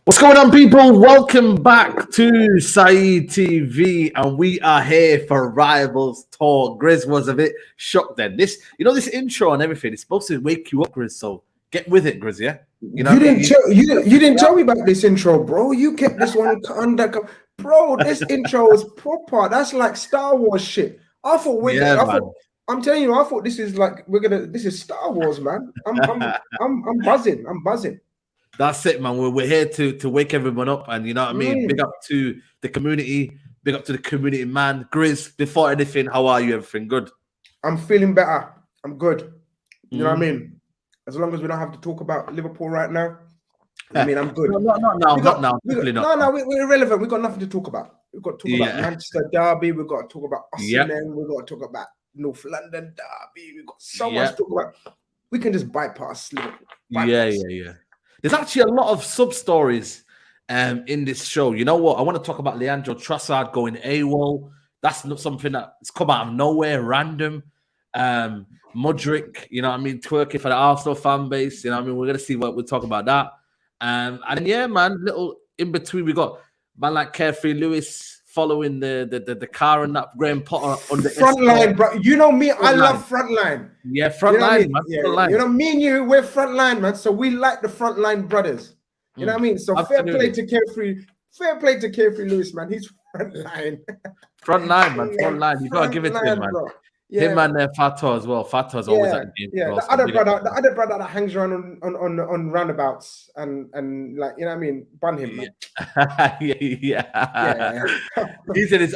What's going on, people? Welcome back to Saeed TV, and we are here for Rivals Talk. Grizz was a bit shocked then. This intro and everything, it's supposed to wake you up, Grizz, so get with it, Grizz, yeah? You didn't tell me about this intro, bro. You kept this one under, bro. This intro is proper. That's like Star Wars shit. I'm telling you, I thought this is like this is Star Wars, man. I'm buzzing. I'm buzzing. That's it, man. We're here to wake everyone up, and you know what I mean. Big up to the community. Big up to the community, man. Grizz, before anything, how are you? Everything good? I'm feeling better. I'm good. You know what I mean? As long as we don't have to talk about Liverpool right now, I mean, I'm good. Not now. We're irrelevant. We've got nothing to talk about. We've got to talk about Manchester Derby. We've got to talk about Arsenal. We've got to talk about North London Derby. We've got so much to talk about. We can just bypass Liverpool. Yeah. There's actually a lot of sub-stories in this show. You know what? I want to talk about Leandro Trossard going Awol. That's not something that's come out of nowhere, random. Mudryk, you know what I mean, twerking for the Arsenal fan base. You know what I mean? We're going to see what we'll talk about that. And yeah, man, little in between, we got man like Carefree Lewis following the car and that Graham Potter on the frontline, bro. You know me, I love frontline. Yeah, frontline, man. Frontline. You know, me and you, we're frontline, man. So we like the frontline brothers. You know what I mean? So absolutely. Fair play to Carefree Lewis, man. He's frontline. Frontline, man. Frontline. You gotta give it to him, man. Bro. Yeah. Him and Fato as well. Fato's always at the game. Yeah, the other brother that hangs around on roundabouts and like, you know what I mean, bun him, man. Yeah. He's in his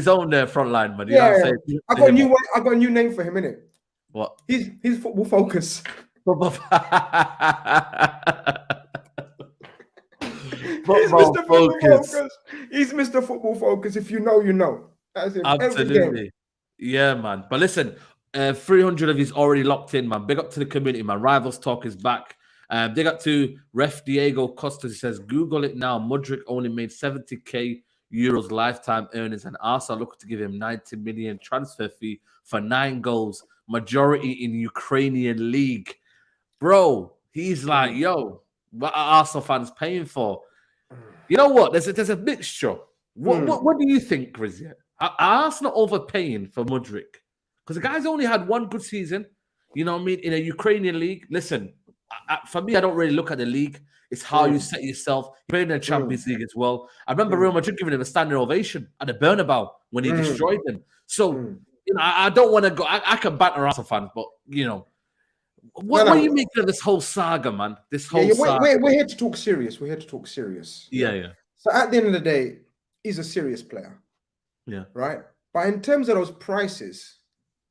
own front line, man. You know what I'm saying? I got a new name for him, innit? What? He's football focus. He's Mr. Football Focus. He's Mr. Football Focus. If you know, you know. That's him. Absolutely. Yeah, man. But listen, 300 of he's already locked in, man. Big up to the community, man. Rivals Talk is back. Big up to Ref Diego Costa. He says, Google it now. Mudryk only made 70k euros lifetime earnings, and Arsenal looking to give him 90 million transfer fee for 9 goals, majority in Ukrainian league. Bro, he's like, yo, what are Arsenal fans paying for? You know what? There's a mixture. What do you think, Grizz? Are Arsenal overpaying for Mudryk? Because the guy's only had one good season, you know what I mean, in a Ukrainian league. Listen, for me, I don't really look at the league. It's how you set yourself. He played in the Champions League as well. I remember Real Madrid giving him a standing ovation at the Bernabeu when he destroyed them. So, you know, I don't want to go. I can banter Arsenal fans, but, you know, what are you making of this whole saga, man? This whole saga. We're here to talk serious. We're here to talk serious. Yeah. So at the end of the day, he's a serious player. Yeah. Right. But in terms of those prices,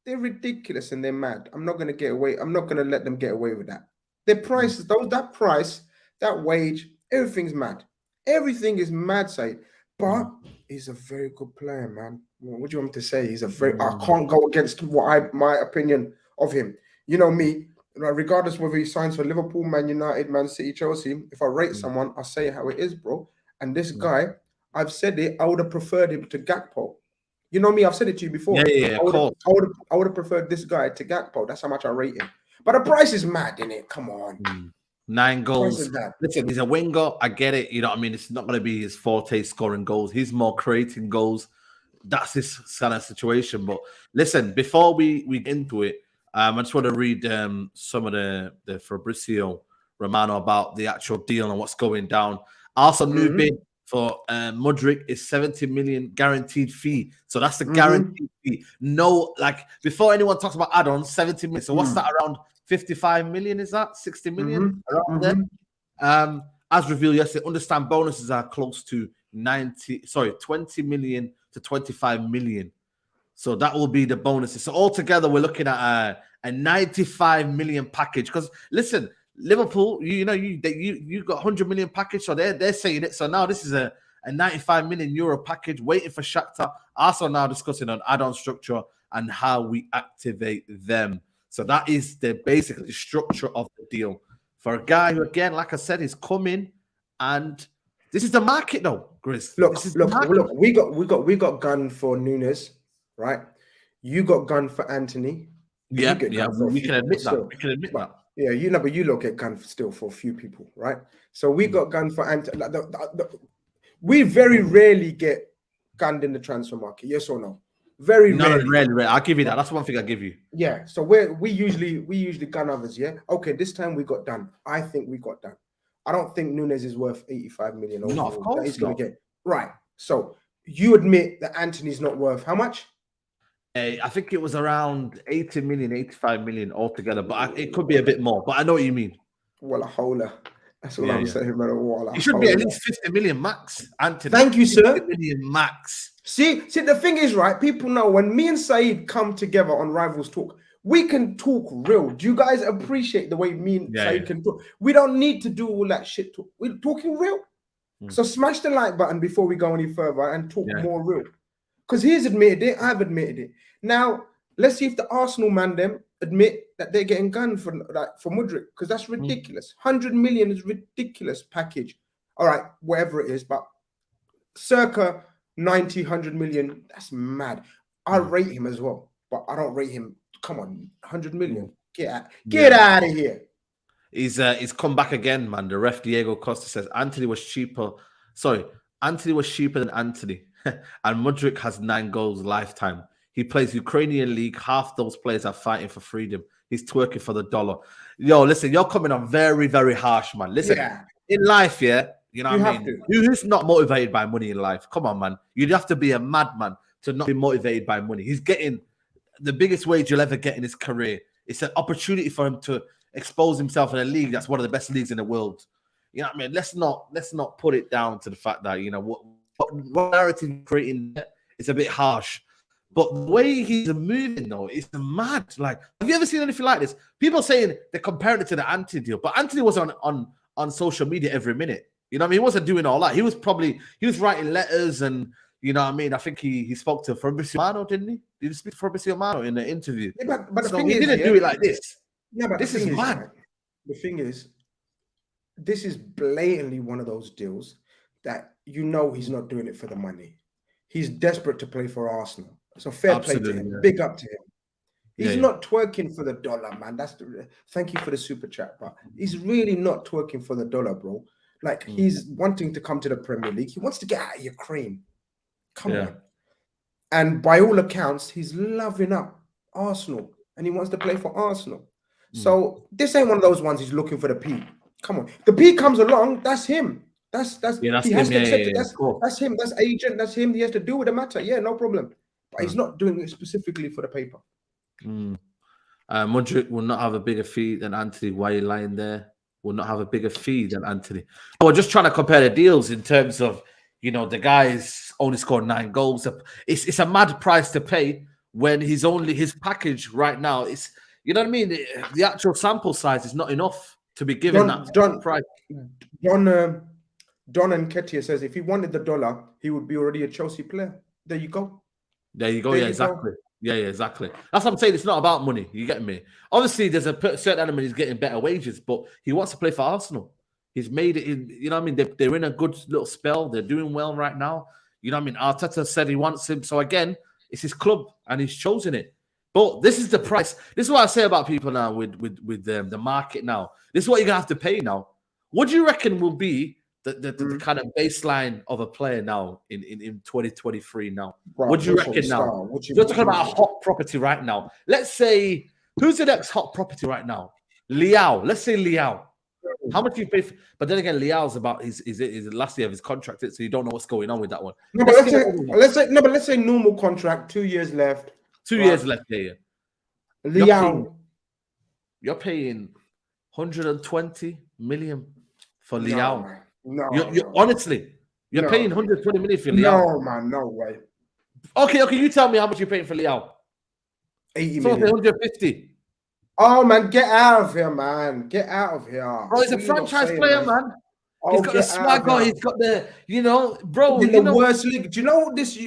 they're ridiculous and they're mad. I'm not going to get away. I'm not going to let them get away with that. Their prices, that price, that wage, everything's mad. Everything is mad, say. But he's a very good player, man. What do you want me to say? He's a very. I can't go against my opinion of him. You know me. Regardless whether he signs for Liverpool, Man United, Man City, Chelsea, if I rate someone, I say it how it is, bro. And this guy, I've said it, I would have preferred him to Gakpo. You know me, I've said it to you before. Yeah, I would have preferred this guy to Gakpo. That's how much I rate him. But the price is mad, isn't it? Come on. 9 goals. Listen, he's a winger. I get it. You know what I mean? It's not going to be his forte scoring goals. He's more creating goals. That's his kind of situation. But listen, before we get into it, I just want to read some of the Fabrizio Romano about the actual deal and what's going down. Also, new bid for Mudryk is 70 million guaranteed fee. So that's the guaranteed fee. No, like before anyone talks about add-ons, 70 million. So what's that, around 55 million? Is that 60 million? Around there? As revealed yesterday, understand bonuses are close to 20 million to 25 million. So that will be the bonuses. So altogether, we're looking at a 95 million package. Because listen, Liverpool, you got 100 million package, so they're saying it. So now this is a 95 million euro package waiting for Shakhtar. Also now discussing on add-on structure and how we activate them. So that is basically the structure of the deal for a guy who, again, like I said, is coming, and this is the market, though, Grizz. Look. We got gun for Nunes, right? You got gun for Anthony. Yeah, we can admit that. We can admit that. Yeah, you know, but you lot get gunned still for a few people, right? So we got gunned for we very rarely get gunned in the transfer market. Yes or no? Very No, rarely. rarely. I'll give you that. That's one thing I give you. Yeah. So we usually gun others. Yeah. Okay. This time we got done. I think we got done. I don't think Nunes is worth 85 million No, of overall. course That he's going not. to get right. So you admit that Anthony's not worth how much? I think it was around 80 million, 85 million altogether, but it could be a bit more. But I know what you mean. Walla hola. That's all Yeah, I'm yeah. saying, brother. Walla He should be at hola. least 50 million max, Anthony. Thank you, 50 sir. million max. See, the thing is, right? People know when me and Saeed come together on Rivals Talk, we can talk real. Do you guys appreciate the way me and Saeed can talk? We don't need to do all that shit. We're talking real. So smash the like button before we go any further and talk more real. Because he's admitted it, I've admitted it. Now, let's see if the Arsenal man them admit that they're getting gunned for Mudryk, because that's ridiculous. 100 million is ridiculous package. All right, whatever it is, but circa 90, 100 million, that's mad. I rate him as well, but I don't rate him. Come on, 100 million. Get out of here. He's come back again, man. The ref Diego Costa says Anthony was cheaper. Sorry, Anthony was cheaper than Anthony. And Mudryk has 9 goals lifetime. He plays Ukrainian league. Half those players are fighting for freedom. He's twerking for the dollar. Yo, listen, you're coming on very, very harsh, man. Listen, in life, you know what I mean? Who's not motivated by money in life? Come on, man. You'd have to be a madman to not be motivated by money. He's getting the biggest wage you'll ever get in his career. It's an opportunity for him to expose himself in a league that's one of the best leagues in the world. You know what I mean? Let's not put it down to the fact that, you know, what narrative creating is a bit harsh. But the way he's moving, though, is mad. Like, have you ever seen anything like this? People saying they're comparing it to the Anthony deal, but Anthony was on social media every minute. You know what I mean? He wasn't doing all that. He was writing letters, and you know what I mean? I think he spoke to Fabrizio Romano, didn't he? Did he speak to Fabrizio Romano in the interview? Yeah, but so he didn't do it like this. Yeah, but this is mad. Right? The thing is, this is blatantly one of those deals that you know he's not doing it for the money. He's desperate to play for Arsenal. So fair play to him. Big up to him. He's not twerking for the dollar, man. Thank you for the super chat, but he's really not twerking for the dollar, bro. Like he's wanting to come to the Premier League. He wants to get out of Ukraine. Come on. And by all accounts, he's loving up Arsenal and he wants to play for Arsenal. So this ain't one of those ones he's looking for the P. Come on. The P comes along, that's him. That's he has to accept it. That's him. That's agent. That's him. He has to do with the matter. Yeah, no problem. But he's not doing it specifically for the paper. Mudryk will not have a bigger fee than Anthony. Why are you lying there? Will not have a bigger fee than Anthony. We're just trying to compare the deals in terms of, you know, the guy's only scored 9 goals. It's a mad price to pay when his package right now is, you know what I mean? The actual sample size is not enough to be given that price. Don and Ketia says if he wanted the dollar, he would be already a Chelsea player. There you go. Yeah, exactly. Yeah, exactly. That's what I'm saying. It's not about money. You get me? Obviously, there's a certain element he's getting better wages, but he wants to play for Arsenal. He's made it in, you know what I mean? They're in a good little spell. They're doing well right now. You know what I mean? Arteta said he wants him. So again, it's his club and he's chosen it. But this is the price. This is what I say about people now with the market now. This is what you're going to have to pay now. What do you reckon will be the kind of baseline of a player now in 2023 now? Bro, what do you reckon now? You're talking about a hot property right now. Let's say, who's the next hot property right now? Leao. Let's say Leao. How much do you pay for? But then again, Leao's about his last year of his contract, so you don't know what's going on with that one. No, but let's say normal contract, 2 years left. 2 years left here. Leao. You're paying 120 million for Leao. No, honestly, you're paying 120 million for Leao. No, man, no way. Okay, you tell me how much you're paying for Leao. 80 million. 150. Oh man, get out of here, man. Get out of here. Bro, he's a franchise player, man. He's got the swagger. He's got the, bro. In the worst league. Do you know what this? Do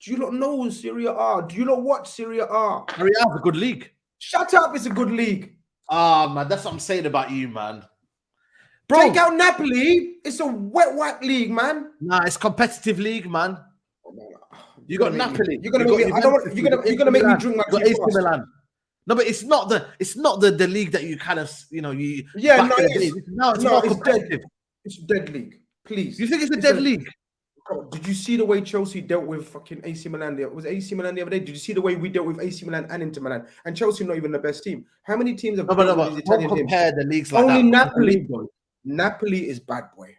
you not know Serie A? Do you not watch Serie A? Serie A is a good league. Shut up! It's a good league. Man, that's what I'm saying about you, man. Bro, take out Napoli. It's a wet league, man. Nah, it's competitive league, man. You got Napoli. You're gonna make me drink my AC Milan. No, but it's not the league that you kind of you Yeah, back no, in the it's day. Now it's no, more it's dead. competitive. It's dead league. Please. You think it's a It's dead league? Did you see the way Chelsea dealt with fucking AC Milan? Was AC Milan the other day? Did you see the way we dealt with AC Milan and Inter Milan? And Chelsea not even the best team. How many teams have No, dealt with but these don't Italian teams? compare the leagues like Only that. Napoli. Napoli is bad boy.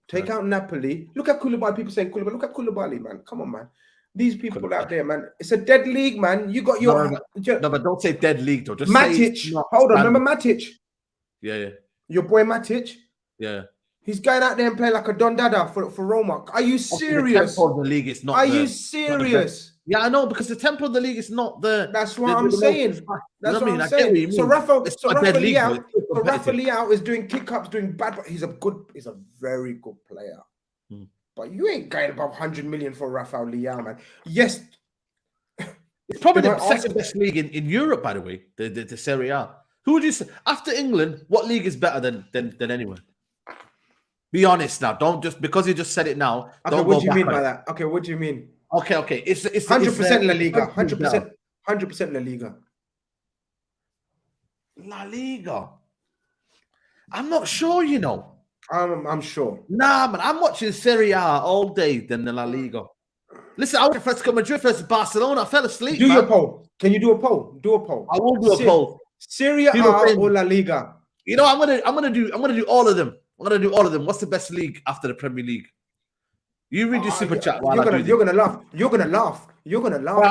Take out Napoli. Look at Koulibaly. People saying Koulibaly. Look at Koulibaly, man. Come on, man. These people out there, man. It's a dead league, man. You got your no, but don't say dead league though. Just Matic. say Hold on, remember Matic? Yeah. Your boy Matic. Yeah. He's going out there and playing like a Don Dada for Roma. Are you serious? The tempo of the league is not. Are you serious? Yeah, I know, because the tempo of the league is not the. That's what I'm saying. That's what I'm saying. So Rafa Leao is doing kick-ups, doing bad, but he's a very good player. But you ain't going above 100 million for Rafael Leao, man. Yes. It's probably the second best league in Europe, by the way, the Serie A. Who would you say after England? What league is better than anyone? Be honest now. Don't just because you just said it now. Okay, what do you mean by that? Okay, what do you mean? Okay. It's 100% La Liga. 100% La Liga. La Liga. I'm not sure, you know. I'm sure. Nah, man. I'm watching Serie A all day than the La Liga. Listen, I went to Atletico Madrid versus Barcelona. I fell asleep. Do your poll. Can you do a poll? Do a poll. I will do a poll. Serie A or La Liga? You know, I'm gonna do all of them. I'm gonna do all of them. What's the best league after the Premier League? You read your super chat. You're gonna laugh. You're gonna laugh. I'm gonna laugh.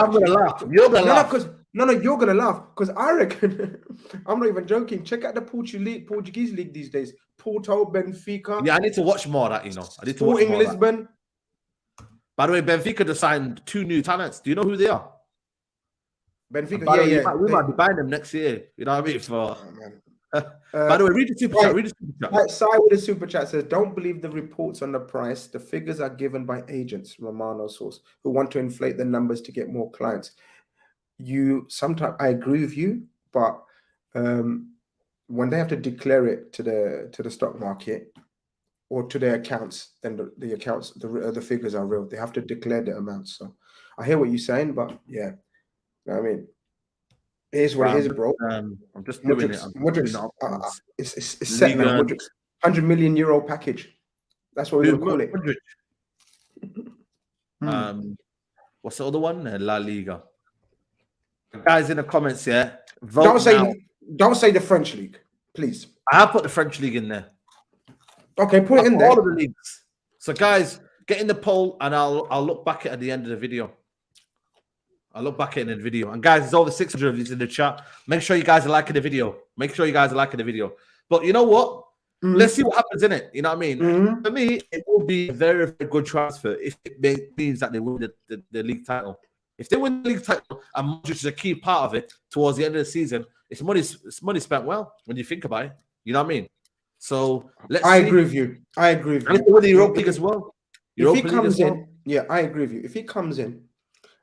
You're gonna laugh. You're gonna laugh because I reckon I'm not even joking. Check out the Portuguese league these days. Porto, Benfica. Yeah, I need to watch more of that. You know, I need to watch more Lisbon. Of that. By the way, Benfica just signed 2 new talents. Do you know who they are? Benfica. We might be buying them next year. You know what I mean? By the way, read the super chat. Read the super chat. Side with the super chat says, "Don't believe the reports on the price. The figures are given by agents, Romano source, who want to inflate the numbers to get more clients." Sometimes I agree with you, but when they have to declare it to the stock market or to their accounts, then the accounts, the figures are real. They have to declare the amounts. So I hear what you're saying, but yeah, I mean. It is what it is, bro. I'm just doing it. Mudryk, it's set now. Mudryk's 100 million euro package. That's what we're going to call it. What's the other one? La Liga. Guys in the comments, yeah. Don't say the French league, please. I have put the French league in there. Okay, put it in there. All of the leagues. So, guys, get in the poll, and I'll look back at the end of the video. I'll look back at it in the video. And guys, there's over 600 of these in the chat. Make sure you guys are liking the video. But you know what? Let's see what happens in it. You know what I mean? For me, it will be a very, very good transfer if it means that they win the league title. If they win the league title and Mudryk is a key part of it towards the end of the season, it's money spent well when you think about it. You know what I mean? So I agree with you. And if they win the Europa League as well. If he comes in, yeah, I agree with you. If he comes in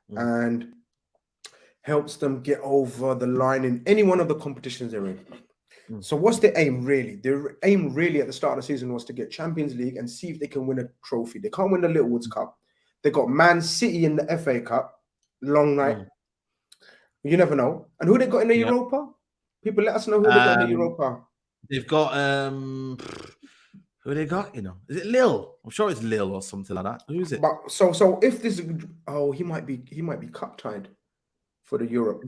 and helps them get over the line in any one of the competitions they're in. So what's the aim really? The aim really at the start of the season was to get Champions League and see if they can win a trophy. They can't win the Littlewoods Cup. They got Man City in the FA Cup. Long night. You never know. And who they got in the Europa? People let us know who they got in the Europa. They've got who they got, you know? Is it Lille? I'm sure it's Lille or something like that. Who is it? But so if this he might be cup tied for the Europe.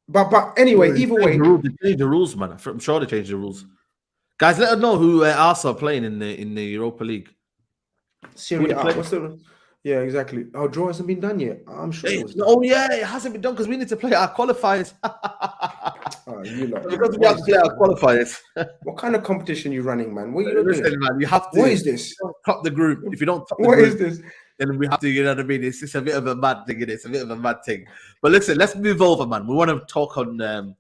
But anyway, either way. They changed the rules, man. I'm sure they changed the rules. Guys, let us know who Arsenal are playing in the Europa League. Serie A. Yeah, exactly. Our draw hasn't been done yet. I'm sure it was done. Oh, yeah, it hasn't been done because we need to play our qualifiers. Because we have to play our qualifiers. What kind of competition are you running, man? What are you looking at? Man, you have to. What is this? Top the group. If you don't top the group, what is this? Then we have to, you know what I mean? It's just a bit of a mad thing, it's a bit of a mad thing. But listen, let's move over, man. We want to talk on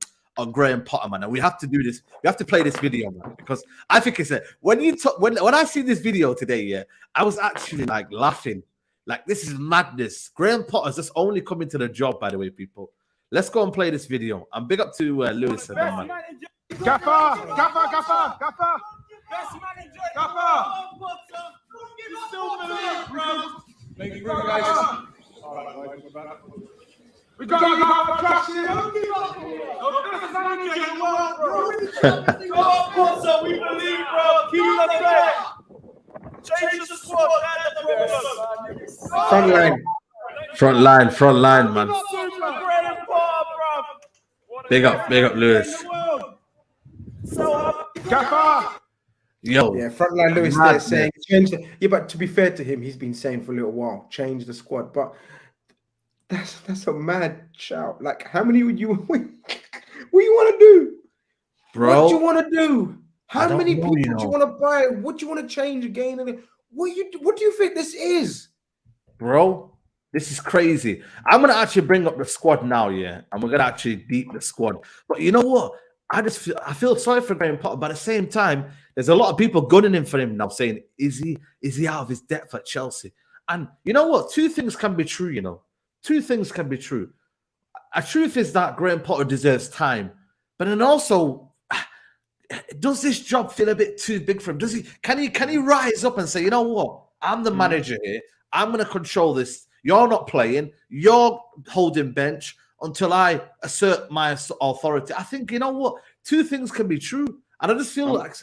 Graham Potter, man, and we have to do this. We have to play this video, man, because I think it's when I see this video today, yeah, I was actually like laughing. Like, this is madness. Graham Potter's just only coming to the job, by the way, people. Let's go and play this video. I'm big up to Lewis and them, man. Gaffer! Best manager! Gaffer! Still believe, bro! Thank you, guys. We got to trust him. So we believe, bro. Keep the faith. Change the squad. Front line, man. Big up, Lewis. Gaffer. Yo, Yeah, frontline Lewis there madness. saying change the, yeah, but to be fair to him, he's been saying for a little while, change the squad. But that's a mad shout. Like, how many would you what you want to do? bro. What do you want to do? I How don't many know, people you do know. you want to buy? What do you want to change again? And what do you think this is? Bro, this is crazy. I'm gonna actually bring up the squad now, yeah, and we're gonna actually deep the squad. But you know what? I feel sorry for Graham Potter, but at the same time, there's a lot of people gunning in for him now, saying, is he out of his depth at Chelsea? And you know what? Two things can be true, you know. Two things can be true. A truth is that Graham Potter deserves time, but then also, does this job feel a bit too big for him? Can he rise up and say, you know what? I'm the manager here. I'm going to control this. You're not playing. You're holding bench until I assert my authority. I think, you know what? Two things can be true. And I just feel like,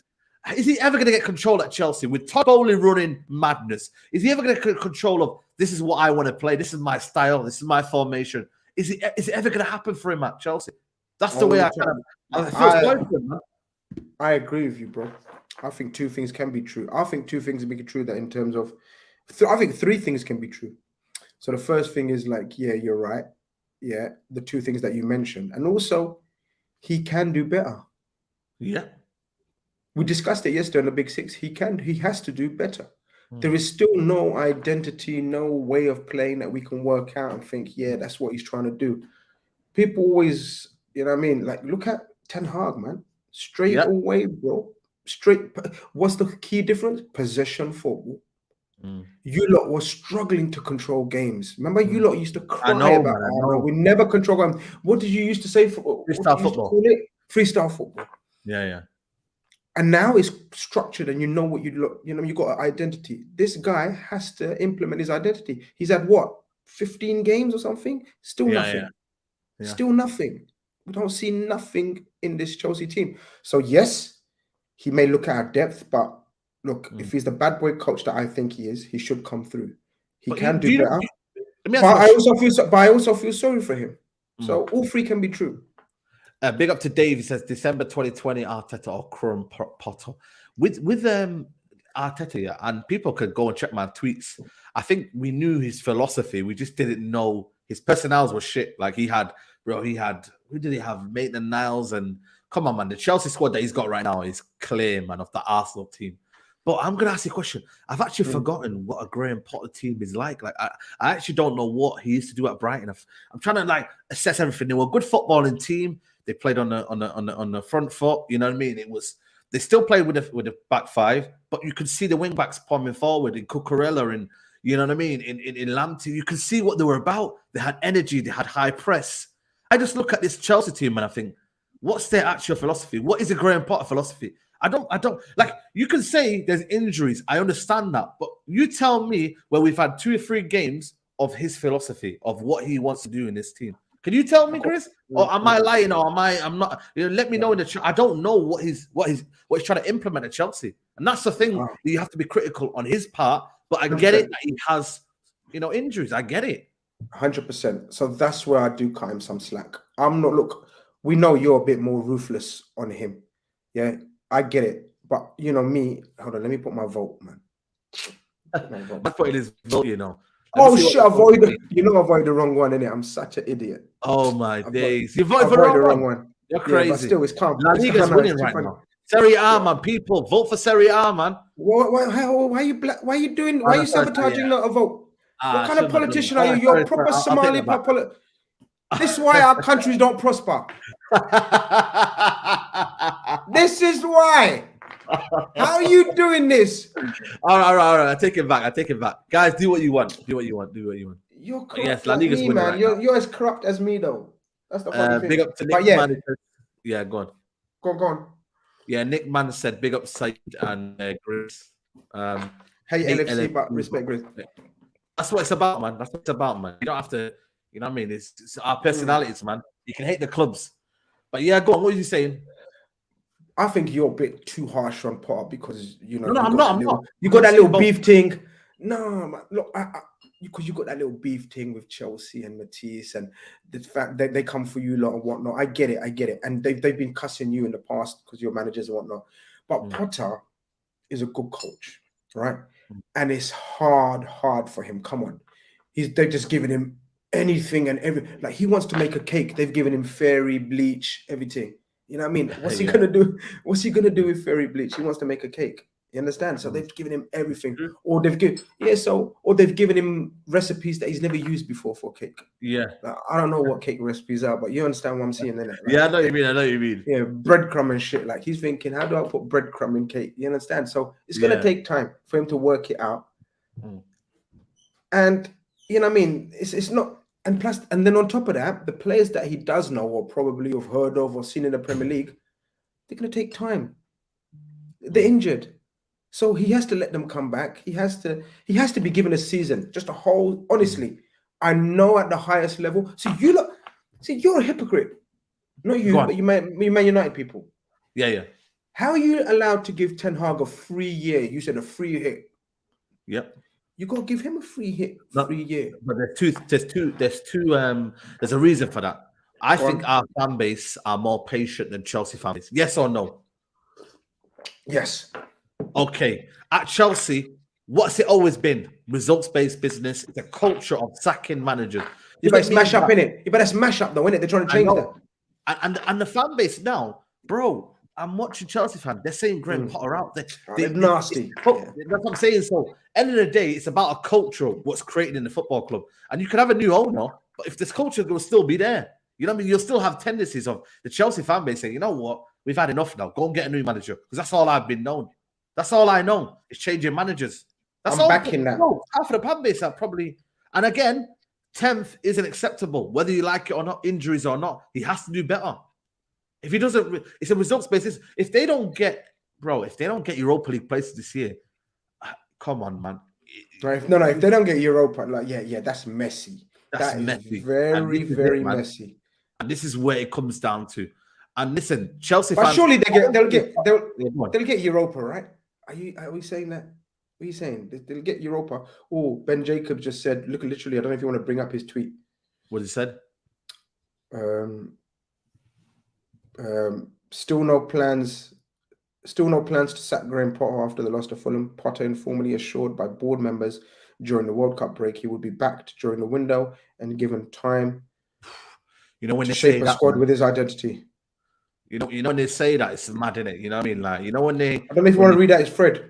is he ever going to get control at Chelsea with Todd Bowley running madness? Is he ever going to get control of, this is what I want to play. This is my style. This is my formation. Is it ever going to happen for him at Chelsea? That's the way I feel sorry for him, man. I agree with you, bro. I think two things can be true. I think two things can be true that in terms of, I think three things can be true. So the first thing is like, yeah, you're right. Yeah, the two things that you mentioned. And also, he can do better. Yeah. We discussed it yesterday on the Big Six. He has to do better. There is still no identity, no way of playing that we can work out and think, yeah, that's what he's trying to do. People always, you know what I mean? Like, look at Ten Hag, man. Straight away, bro. What's the key difference? Possession football. You lot were struggling to control games. Remember, you lot used to cry about it. We never control games. What did you used to say? Freestyle football. Freestyle football. Yeah. And now it's structured, and you know what you got an identity. This guy has to implement his identity. He's had what, 15 games or something? Still nothing. Yeah. Still nothing. We don't see nothing in this Chelsea team. So yes, he may look at our depth, but look, if he's the bad boy coach that I think he is, he should come through. He can do better. But I also feel sorry for him. So all three can be true. Big up to Dave. He says December 2020 Arteta or Graham Potter with Arteta, yeah, and people could go and check my tweets. I think we knew his philosophy. We just didn't know his personalities were shit. Like who did he have? Maitland-Niles, and come on, man, the Chelsea squad that he's got right now is clear, man, of the Arsenal team. But I'm gonna ask you a question. I've actually forgotten what a Graham Potter team is like. Like I actually don't know what he used to do at Brighton. I'm trying to like assess everything. They were a good footballing team. They played on the front foot. You know what I mean? They still played with the back five, but you could see the wing backs coming forward in Cucurella and you know what I mean in Lamptey. You could see what they were about. They had energy. They had high press. I just look at this Chelsea team and I think, what's their actual philosophy? What is a Graham Potter philosophy? I don't like. You can say there's injuries. I understand that, but you tell me where we've had 2 or 3 games of his philosophy of what he wants to do in this team. Can you tell me, Chris? Or am I lying? Or I'm not? You know, let me know in the chat. I don't know what he's trying to implement at Chelsea, and that's the thing. You have to be critical on his part. But I get it that he has, injuries. I get it. 100%. So that's where I do cut him some slack. I'm not. Look, we know you're a bit more ruthless on him. Yeah, I get it. But me. Hold on. Let me put my vote, man. I put his vote. Oh shit! Avoid the wrong one, innit? I'm such an idiot. Oh my days! You voted for the wrong one. You're crazy. But still, it's calm. La Liga's winning right now. Serie A, man. People vote for Serie A, man. Why are you black? Why are you doing? Why are you sabotaging a vote? What kind of politician are you? You're a proper Somali politician. This is why our countries don't prosper. This is why. How are you doing this? All right. I take it back. Guys, do what you want. You're corrupt. Yes, La Liga's winning man. right You're as corrupt as me, though. That's the funny thing. Big up to Nick Man. Yeah, go on. Go on. Yeah, Nick Man said big up Said and Grace. Hey, LFC, but respect Grace. That's what it's about, man. You don't have to, You know what I mean? It's our personalities, man. You can hate the clubs, but yeah, go on. What are you saying? I think you're a bit too harsh on Potter because you know No, I'm not. You got that I'm little saying beef thing. No, man, look, because you got that little beef thing with Chelsea and Matisse and the fact that they come for you lot and whatnot. I get it, and they've been cussing you in the past because you're managers and whatnot. But Potter is a good coach, right? And it's hard for him. Come on, they're just giving him anything and everything. Like he wants to make a cake. They've given him fairy bleach, everything. You know what I mean? What's he gonna do? What's he gonna do with fairy bleach? He wants to make a cake. You understand? So they've given him everything, or they've given him recipes that he's never used before for cake. Yeah, Like, I don't know what cake recipes are, but you understand what I'm saying, innit? Like, yeah, I know what you mean. Yeah, breadcrumb and shit. Like he's thinking, how do I put breadcrumb in cake? You understand? So it's gonna take time for him to work it out. And you know what I mean? It's not. And plus, and then on top of that, the players that he does know or probably have heard of or seen in the Premier League, they're going to take time. They're injured. So he has to let them come back. He has to be given a season, just a whole, honestly, I know at the highest level. So you're a hypocrite. Not you, but you Man United people. Yeah. How are you allowed to give Ten Hag a free year? You said a free hit. Yep. You got to give him a free hit, free year. But there's a reason for that. I think our fan base are more patient than Chelsea fan base. Yes or no? Yes. Okay. At Chelsea, what's it always been? Results-based business. It's a culture of sacking managers. You better smash up, innit? You better smash up, though, innit? They're trying to change that. And the fan base now, bro, I'm watching Chelsea fans. They're saying Graham Potter out. They're nasty. That's what I'm saying. So, end of the day, it's about a culture, what's created in the football club. And you can have a new owner, but if this culture will still be there, you know what I mean? You'll still have tendencies of the Chelsea fan base saying, you know what? We've had enough now. Go and get a new manager. Because that's all I've been known. That's all I know. Is changing managers. That's all. Backing that. Half of the fan base are probably... And again, 10th isn't acceptable. Whether you like it or not, injuries or not, he has to do better. If he doesn't, it's a results basis. If they don't get Europa League places this year, come on, man. Right? No, if they don't get Europa, that's messy. That's messy. Very, very messy. And this is where it comes down to. And listen, Chelsea but fans. Surely they'll get Europa, right? Are we saying that? What are you saying? They'll get Europa. Oh, Ben Jacobs just said, look, literally, I don't know if you want to bring up his tweet. What he said? Still no plans to sack Graham Potter after the loss to Fulham. Potter informally assured by board members during the World Cup break he would be backed during the window and given time. You know when to they shape say a that squad with his identity. You know when they say that, it's mad, innit? You know what I mean? Like, you know when they... I don't know if you want to read that, it's Fred.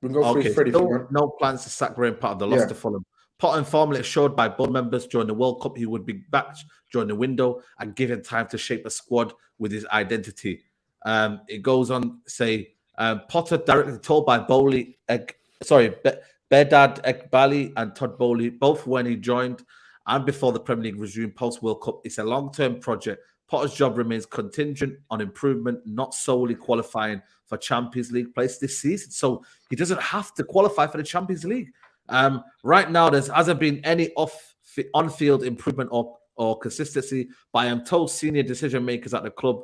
We can go through Fred if you want. No plans to sack Graham Potter, the loss to Fulham. Potter informally assured by board members during the World Cup he would be backed during the window and given time to shape a squad with his identity. It goes on to say, Potter directly told by Bedad Ekbali and Todd Bowley, both when he joined and before the Premier League resumed post-World Cup, it's a long-term project. Potter's job remains contingent on improvement, not solely qualifying for Champions League place this season. So he doesn't have to qualify for the Champions League. Right now, there hasn't been any on-field improvement or consistency, but I am told senior decision makers at the club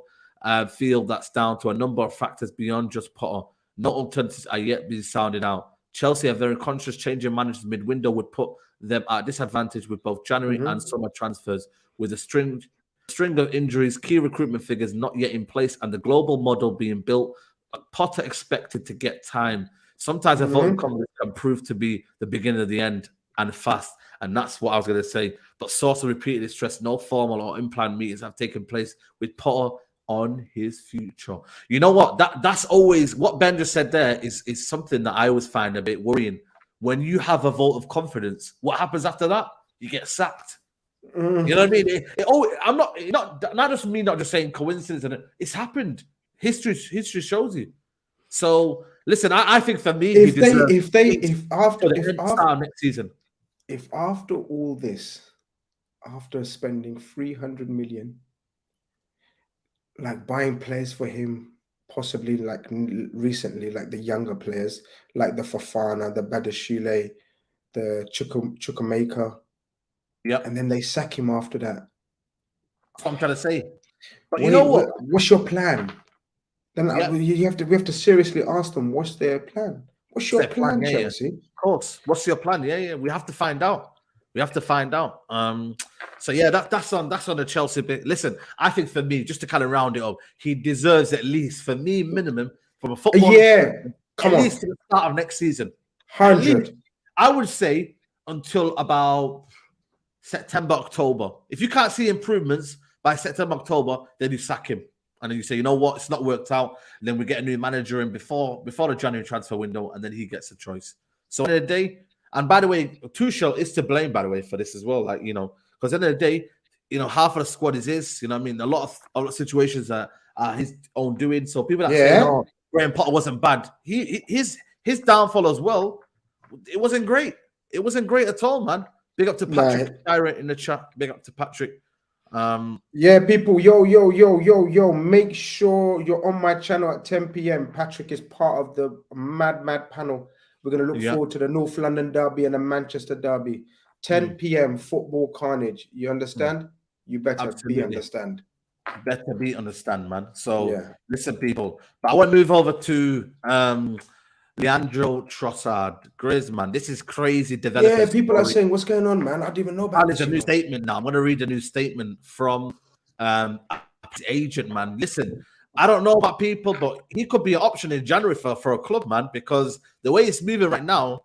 feel that's down to a number of factors beyond just Potter. No alternatives are yet being sounded out. Chelsea are very conscious changing managers mid-window would put them at disadvantage with both January and summer transfers, with a string of injuries, key recruitment figures not yet in place, and the global model being built. Potter expected to get time. Sometimes a voting confidence can prove to be the beginning of the end and fast, and that's what I was going to say. But sources repeatedly stressed no formal or in-plan meetings have taken place with Potter on his future. You know what? That's always what Ben just said there is something that I always find a bit worrying. When you have a vote of confidence, what happens after that? You get sacked. You know what I mean? I'm not just me not just saying coincidence, and it's happened. History shows you. So listen, I think for me, if after next season, if after all this, after spending 300 million, like buying players for him, possibly like recently, like the younger players, like the Fofana, the Badashile, the Chukwuemeka, Yep. and then they sack him after that. That's what I'm trying to say. But you Wait, know what? what's your plan? Then Yeah. we have to seriously ask them, what's their plan? What's your Their plan, plan, yeah, yeah. Chelsea? Of course. What's your plan? Yeah, yeah. We have to find out. We have to find out. So yeah, that's on the Chelsea bit. Listen, I think for me, just to kind of round it up, he deserves at least, for me, minimum from a football. Yeah, come at on, least to the start of next season. 100. I would say until about September, October. If you can't see improvements by September, October, then you sack him. And then you say, you know what, it's not worked out. And then we get a new manager in before the January transfer window, and then he gets a choice. So at the end of the day, and by the way, Tuchel is to blame, by the way, for this as well. Like, because at the end of the day, half of the squad is his. You know what I mean? A lot of situations are his own doing. So people that say, oh, Graham Potter wasn't bad. His downfall as well, it wasn't great. It wasn't great at all, man. Big up to Patrick Direct in the chat. Big up to Patrick. Yeah, people, yo, make sure you're on my channel at 10 p.m. Patrick is part of the mad panel. We're going to look forward to the North London derby and the Manchester derby. 10 p.m. football carnage. You understand? You better be understand. Better be understand, man. So listen, people. But I want to move over to Leandro Trossard, Griezmann. This is crazy development. Yeah, people are saying, what's going on, man? I didn't even know about this. There's a new statement now. I'm going to read a new statement from his agent, man. Listen, I don't know about people, but he could be an option in January for a club, man, because the way it's moving right now,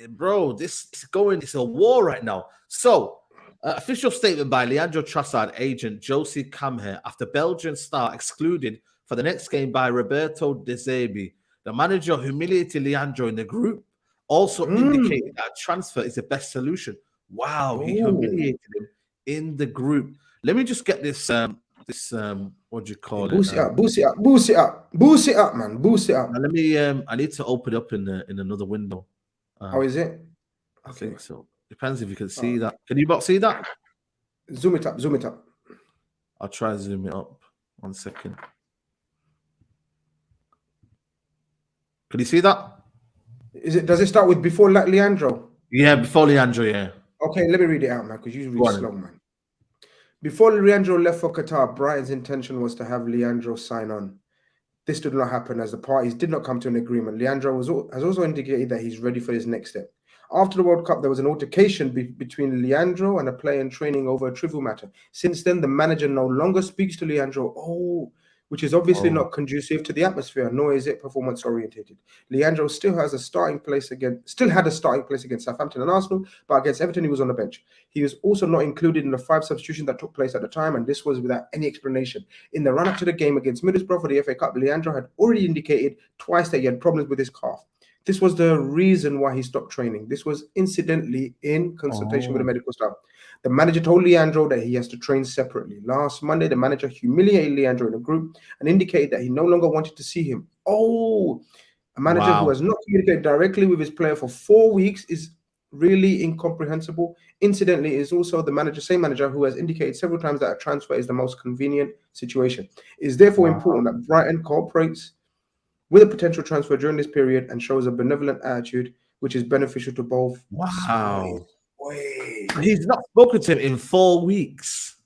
bro, it's a war right now. So, official statement by Leandro Trossard agent Josie Camher after Belgian star excluded for the next game by Roberto De Zerbi. The manager humiliated Leandro in the group, also indicated that transfer is the best solution. Wow, he humiliated him in the group. Let me just get this what do you call it? Boost it up, man. Boost it up. Now let me I need to open it up in another window. How is it? I think so. Depends if you can see that. Can you not see that? Zoom it up. I'll try to zoom it up. 1 second. Can you see that? Does it start with before Leandro? Yeah, before Leandro, yeah. Okay, let me read it out, man, because you read slow, man. Before Leandro left for Qatar, Brighton's intention was to have Leandro sign on. This did not happen as the parties did not come to an agreement. Leandro has also indicated that he's ready for his next step. After the World Cup, there was an altercation between Leandro and a player in training over a trivial matter. Since then, the manager no longer speaks to Leandro, which is obviously not conducive to the atmosphere, nor is it performance orientated. Leandro still had a starting place against Southampton and Arsenal, but against Everton he was on the bench. He was also not included in the 5 substitutions that took place at the time, and this was without any explanation. In the run-up to the game against Middlesbrough for the FA Cup, Leandro had already indicated twice that he had problems with his calf. This was the reason why he stopped training. This was incidentally in consultation with the medical staff. The manager told Leandro that he has to train separately. Last Monday, the manager humiliated Leandro in a group and indicated that he no longer wanted to see him. A manager who has not communicated directly with his player for 4 weeks is really incomprehensible. Incidentally, is also the same manager who has indicated several times that a transfer is the most convenient situation. It is therefore important that Brighton cooperates with a potential transfer during this period and shows a benevolent attitude, which is beneficial to both. Wow. He's not spoken to him in 4 weeks.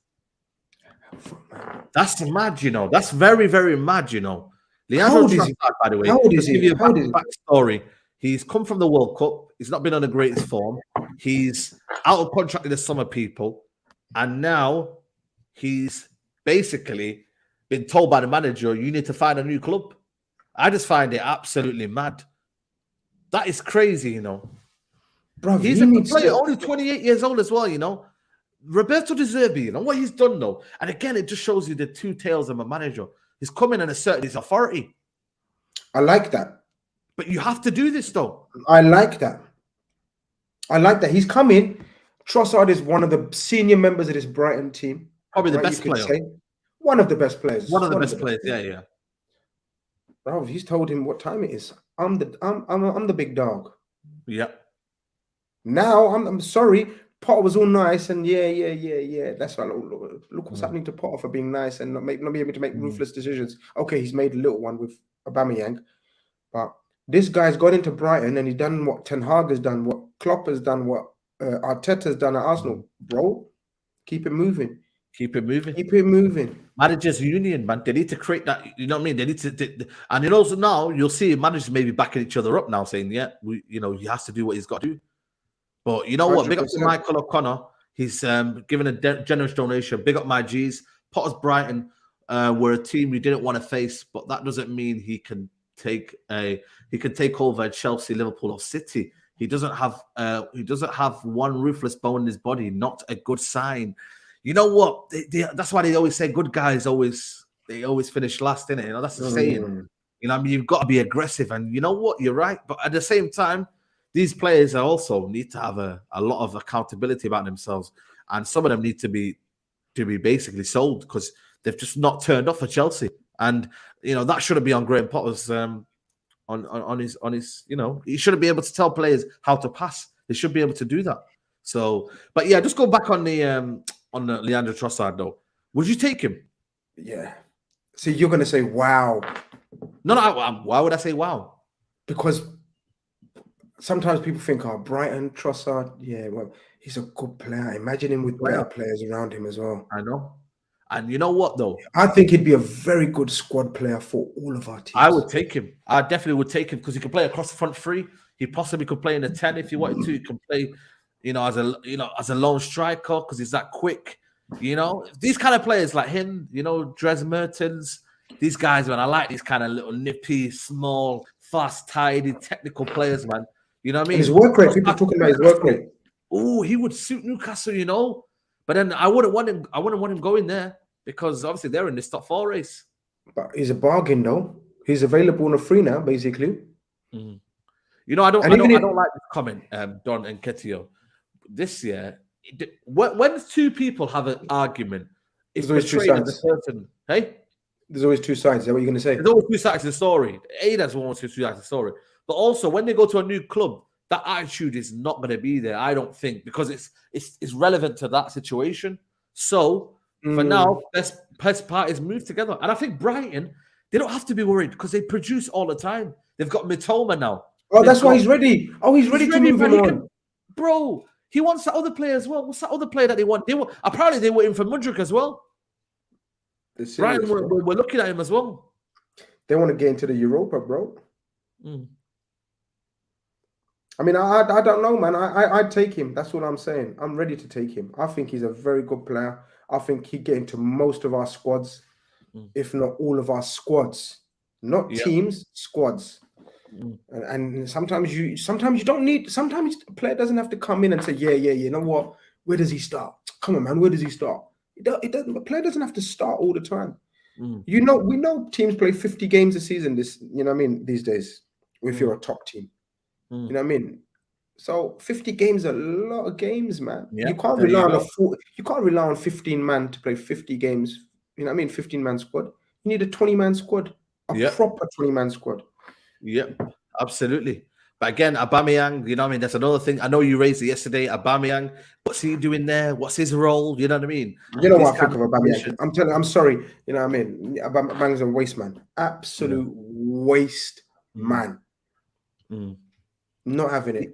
That's mad, That's very, very mad, Leandro Trossard, by the way. How old is he? Give you a backstory. He's come from the World Cup. He's not been on the greatest form. He's out of contract in the summer, people. And now he's basically been told by the manager, you need to find a new club. I just find it absolutely mad. That is crazy, Bro, he's a good player, only 28 years old as well, Roberto De Zerbi, what he's done, though. And again, it just shows you the two tails of a manager. He's coming and asserting his authority. I like that. But you have to do this, though. I like that. He's coming. Trossard is one of the senior members of this Brighton team. Probably the best player. One of the best players. One of the best players, yeah. Bro, he's told him what time it is. I'm the big dog. Yeah. Now I'm sorry. Potter was all nice and yeah. That's right. Look what's happening to Potter for being nice and not be able to make ruthless decisions. Okay, he's made a little one with Aubameyang, but this guy's got into Brighton and he's done what Ten Hag has done, what Klopp has done, what Arteta's done at Arsenal, bro. Keep it moving. Keep it moving. Keep it moving. Managers union, man. They need to create that. You know what I mean? They need to, and you know, so now you'll see managers maybe backing each other up now, saying, "Yeah, he has to do what he's got to do." But you know what? Big up to 100%. Michael O'Connor. He's given a generous donation. Big up my G's. Potters Brighton were a team we didn't want to face, but that doesn't mean he can take over Chelsea, Liverpool, or City. He doesn't have one ruthless bone in his body. Not a good sign. You know what? That's why they always say good guys always finish last, innit? You know, that's the saying. You know, I mean, you've got to be aggressive, and you know what? You're right. But at the same time, these players also need to have a lot of accountability about themselves, and some of them need to be basically sold because they've just not turned up for Chelsea. And you know that shouldn't be on Graham Potter's on his. You know, he shouldn't be able to tell players how to pass. They should be able to do that. So, but yeah, just go back on the Leandro Trossard though. Would you take him? Yeah. See, you're gonna say wow. No. Why would I say wow? Because sometimes people think, oh, Brighton, Trossard, yeah, well, he's a good player. Imagine him with better players around him as well. I know. And you know what, though? I think he'd be a very good squad player for all of our teams. I would take him. I definitely would take him because he could play across the front three. He possibly could play in a 10 if he wanted to. He can play, as a lone striker because he's that quick. You know, these kind of players like him, Dres Mertens, these guys, man, I like these kind of little nippy, small, fast, tidy, technical players, man. You know what I mean? And his work rate, people talking about his work rate. Oh, he would suit Newcastle, But then I wouldn't want him going there because obviously they're in this top 4 race. But he's a bargain, though. He's available on a free now, basically. Mm. I don't like this comment, Don and Ketio. This year, when two people have an argument, it's portrayed as a certain. Hey, there's always two sides. Is that what you're going to say? There's always two sides to the story. There's always two sides to the story. But also, when they go to a new club, that attitude is not going to be there, I don't think, because it's relevant to that situation. So, for now, best parties move together. And I think Brighton, they don't have to be worried because they produce all the time. They've got Mitoma now. Oh, that's why he's ready. Oh, he's ready to move on. Bro, he wants that other player as well. What's that other player that they want? Apparently, they were in for Mudryk as well. Brighton we're looking at him as well. They want to get into the Europa, bro. Mm. I mean, I don't know, man. I'd take him. That's what I'm saying. I'm ready to take him. I think he's a very good player. I think he'd get into most of our squads, if not all of our squads. Not teams, squads. Mm. And sometimes you don't need. Sometimes a player doesn't have to come in and say, yeah. You know what? Where does he start? Come on, man. Where does he start? It doesn't. A player doesn't have to start all the time. Mm. We know teams play 50 games a season. These days, if you're a top team. You know what I mean? So 50 games are a lot of games, man. Yeah, you can't rely on 15 man to play 50 games. You know what I mean? 15-man squad. You need a 20-man squad, proper 20-man squad. Yep, absolutely. But again, Aubameyang, that's another thing. I know you raised it yesterday. Aubameyang, what's he doing there? What's his role? You know what I mean? You know what I think of Aubameyang? I'm sorry. You know what I mean? Aubameyang's a waste man. Absolute waste man. Mm. Not having it.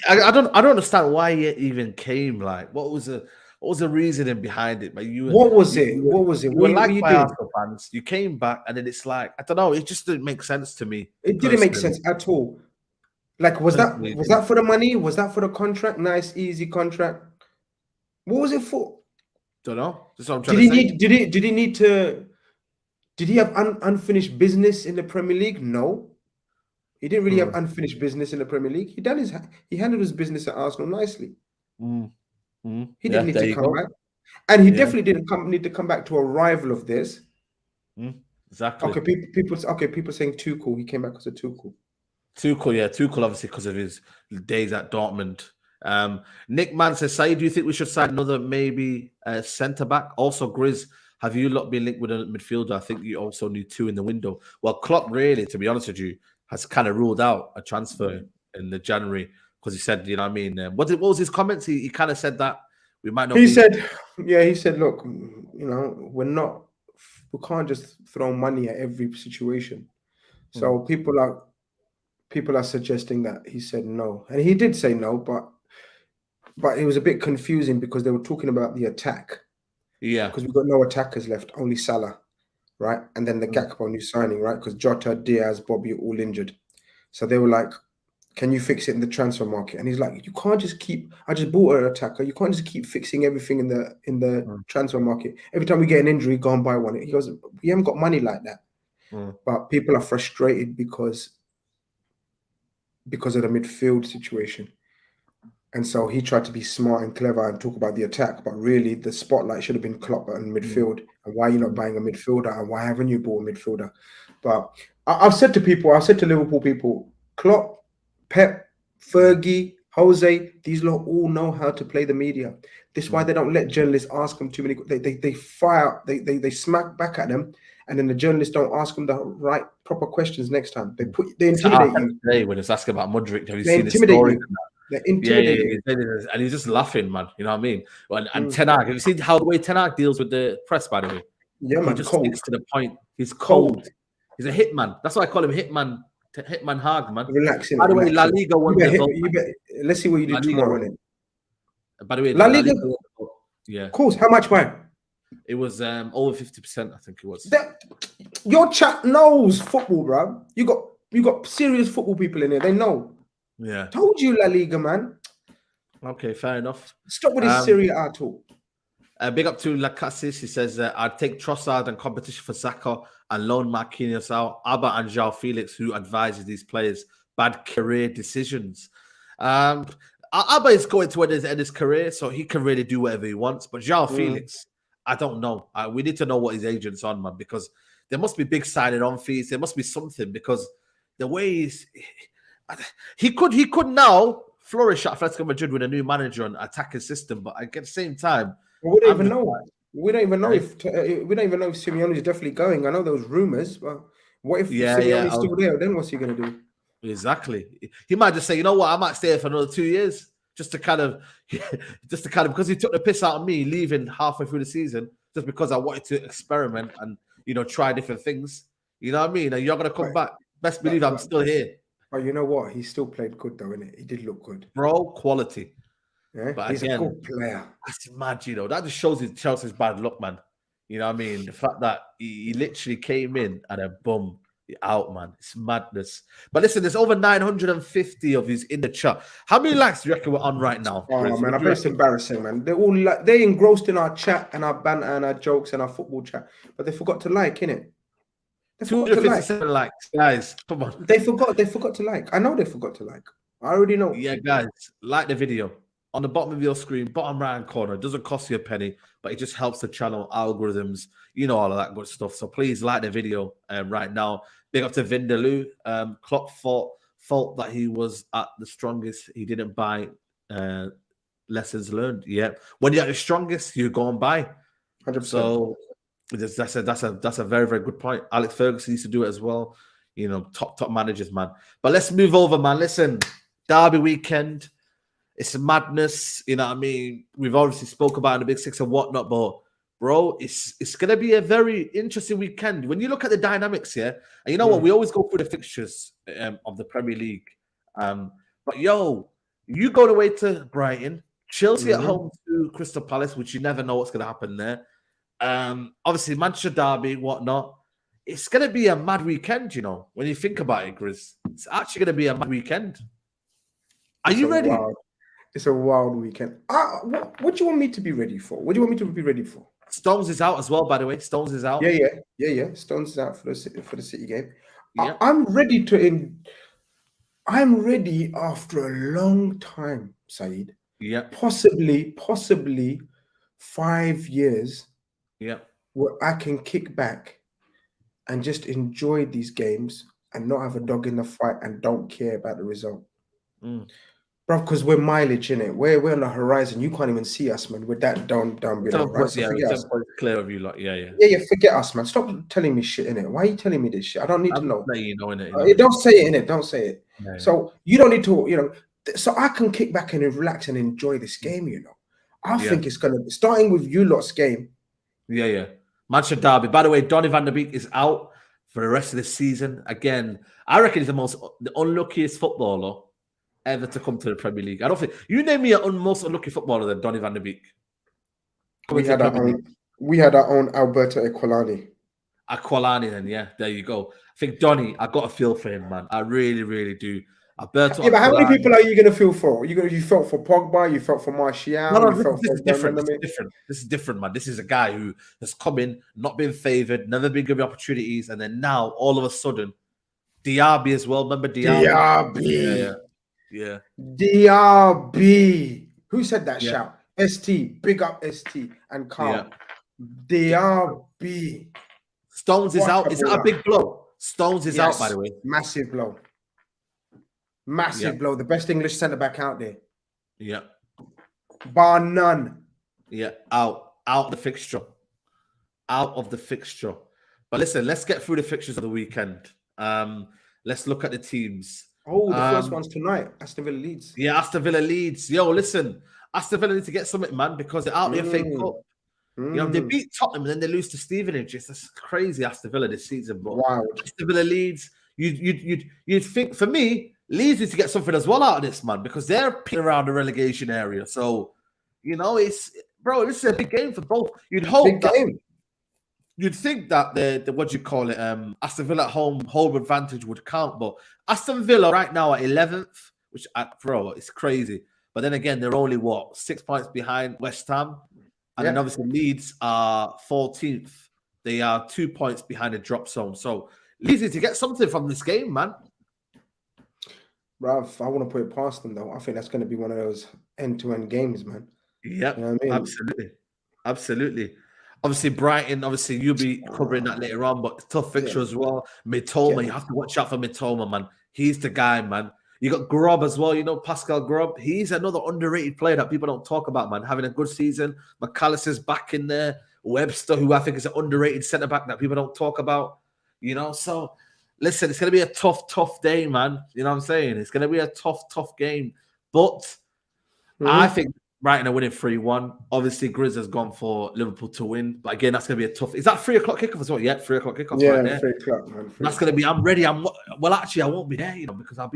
I don't understand why it even came. Like, what was the reasoning behind it? But what was it? You were like by Arsenal fans. You came back, and then it's like I don't know. It just didn't make sense to me. It didn't make sense at all. Like, was that for the money? Was that for the contract? Nice, easy contract. What was it for? Don't know. That's what I'm trying to say. Did he have unfinished business in the Premier League? No. He didn't really have unfinished business in the Premier League. He handled his business at Arsenal nicely. He didn't need to come back, and he definitely didn't need to come back to a rival of theirs. Exactly. Okay, people saying Tuchel. He came back because of Tuchel. Tuchel obviously because of his days at Dortmund. Nick Mann says, "Saeed, do you think we should sign another maybe centre back? Also, Grizz, have you lot been linked with a midfielder? I think you also need 2 in the window." Well, Klopp really, to be honest with you, has kind of ruled out a transfer in the January because he said, you know what I mean? What was his comments? He kind of said that we might not. He said, look, we can't just throw money at every situation. So people are suggesting that he said no, and he did say no, but But it was a bit confusing because they were talking about the attack Yeah. because we've got no attackers left, only Salah, right? And then the Gakpo new signing, right? Because Jota, Diaz, Bobby all injured. So they were like, can you fix it in the transfer market? And he's like, you can't just keep. I just bought an attacker. You can't just keep fixing everything in the transfer market. Every time we get an injury, go and buy one. He goes, we haven't got money like that. But people are frustrated because of the midfield situation. And so he tried to be smart and clever and talk about the attack, but really the spotlight should have been Klopp on midfield. And why are you not buying a midfielder? And why haven't you bought a midfielder? But I've said to Liverpool people, Klopp, Pep, Fergie, Jose, these lot all know how to play the media. This is why they don't let journalists ask them too many. They fire, they smack back at them, and then the journalists don't ask them the right proper questions next time. They intimidate you. Today when it's asking about Mudryk, have you They seen the intimidate story? you. They're intimidating. And he's just laughing, man. You know what I mean? And Ten Hag, have you seen how the way Ten Hag deals with the press? By the way, Yeah, man. he just Cold. sticks to the point. He's cold. He's a hitman. That's why I call him Hitman. Hitman Hag, man. Relaxing. By the way, La Liga won the vote. Let's see what you do tomorrow. By the way, La Liga. Yeah. Of course. How much, man? It was over 50%, I think it was. Your chat knows football, bro. You got serious football people in there. They know. Yeah. Told you, La Liga, man. Okay, fair enough. Stop with this Serie A talk. Big up to Lacasis. He says, I'd take Trossard and competition for Saka and loan Marquinhos out. Abba and João Felix, who advises these players, bad career decisions. Abba is going to end his career, so he can really do whatever he wants. But João Felix, I don't know. We need to know what his agent's on, man, because there must be big signing on fees. There must be something, because the way he could now flourish at Atletico Madrid with a new manager and attacking system, but at the same time, we don't even know. We don't even know if Simeone is definitely going. I know there was rumors, but what if Simeone's still there? Then what's he gonna do? Exactly. He might just say, you know what, I might stay here for another 2 years, just to kind of, because he took the piss out of me leaving halfway through the season, just because I wanted to experiment and try different things. You know what I mean? And you're gonna come back. Best believe I'm still here. But you know what? He still played good, though, innit? He did look good. Bro, quality. Yeah, but he's again, a good player. That's mad, That just shows Chelsea's bad luck, man. You know what I mean? The fact that he literally came in and then boom, out, man. It's madness. But listen, there's over 950 of these in the chat. How many likes do you reckon we're on right now? Oh, man, I bet it's embarrassing, man. They're engrossed in our chat and our banter and our jokes and our football chat, but they forgot to like, innit? 257 likes, guys. Come on. They forgot to like. I know they forgot to like. I already know. Yeah, guys, like the video. On the bottom of your screen, bottom right-hand corner. It doesn't cost you a penny, but it just helps the channel algorithms, all of that good stuff. So please like the video right now. Big up to Vindaloo. Klopp thought that he was at the strongest. He didn't buy lessons learned. Yeah. When you're at the strongest, you go and buy. 100%. So that's a very, very good point. Alex Ferguson used to do it as well. Top managers, man. But let's move over, man. Listen, Derby weekend. It's madness. You know what I mean? We've obviously spoke about in the Big Six and whatnot, but bro, it's gonna be a very interesting weekend. When you look at the dynamics here, and you know what? We always go through the fixtures of the Premier League. But you go away to Brighton, Chelsea at home to Crystal Palace, which you never know what's gonna happen there. Obviously, Manchester Derby, whatnot. It's going to be a mad weekend, when you think about it, Grizz. It's actually going to be a mad weekend. Are you ready? It's a wild weekend. What do you want me to be ready for? What do you want me to be ready for? Stones is out as well, by the way. Stones is out. Yeah. Stones is out for the City game. Yeah. I'm ready I'm ready after a long time, Saeed. Yeah. Possibly 5 years. Yeah. Where I can kick back and just enjoy these games and not have a dog in the fight and don't care about the result. Bro, because we're mileage in it. We're on the horizon. You can't even see us, man. We're that down below, right? So forget us. Clear of you, like, yeah. Forget us, man. Stop telling me shit in it. Why are you telling me this shit? I don't need to know. Don't say it in it. Don't say it. Yeah. So you don't need to, so I can kick back and relax and enjoy this game, I think it's gonna be starting with you lot's game. Yeah. Manchester Derby. By the way, Donny van der Beek is out for the rest of the season. Again, I reckon he's the unluckiest footballer ever to come to the Premier League. I don't think you name me an most unlucky footballer than Donny van de Beek. We had our own Alberto Equilani. Aquilani, then there you go. I think Donny, I got a feel for him, man. I really, really do. Alberto. Yeah, but how many people are you going to feel for? You felt for Pogba, you felt for Martial. No, you felt this for is different. This is different, man. This is a guy who has come in, not been favoured, never been given opportunities, and then now all of a sudden, Diaby as well. Remember Diaby? Yeah. Diaby. Who said that? Yeah. Shout. ST. Big up ST and Carl. Diaby. Stones is out. Is that a big blow? Stones is out, by the way. Massive blow. Massive blow. The best English centre back out there. Yeah. Bar none. Yeah. Out of the fixture. Out of the fixture. But listen, let's get through the fixtures of the weekend. Let's look at the teams. Oh, the first one's tonight. Aston Villa Leeds. Yeah, Aston Villa Leeds. Yo, listen. Aston Villa need to get something, man, because they're out the FA Cup. You know, they beat Tottenham and then they lose to Stevenage. It's just crazy Aston Villa this season. But Aston Villa Leeds, you'd think, for me, Leeds need to get something as well out of this, man, because they're peeling around the relegation area. So, you know, this is a big game for both. You'd hope you'd think that the what you call it, Aston Villa at home advantage would count, but Aston Villa right now at 11th, which it's crazy. But then again, they're only 6 points behind West Ham. And then obviously Leeds are 14th. They are 2 points behind the drop zone. So Leeds need to get something from this game, man. Bruv, I want to put it past them, though. I think that's going to be one of those end-to-end games, man. Yeah, you know what I mean? Absolutely. Obviously, Brighton, you'll be covering that later on, but tough fixture as well. Mitoma, you have to watch out for Mitoma, man. He's the guy, man. You got Grob as well, Pascal Grob. He's another underrated player that people don't talk about, man. Having a good season. McAllister's back in there. Webster, who I think is an underrated centre-back that people don't talk about. So listen, it's going to be a tough day, man. You know what I'm saying? It's going to be a tough game. But I think Brighton are winning 3-1. Obviously, Grizz has gone for Liverpool to win. But again, that's going to be a tough... Is that 3 o'clock kickoff as well? Yeah, 3 o'clock kickoff. Yeah, right there. 3 o'clock, man. That's going to be... I'm ready. Actually, I won't be there, because I'm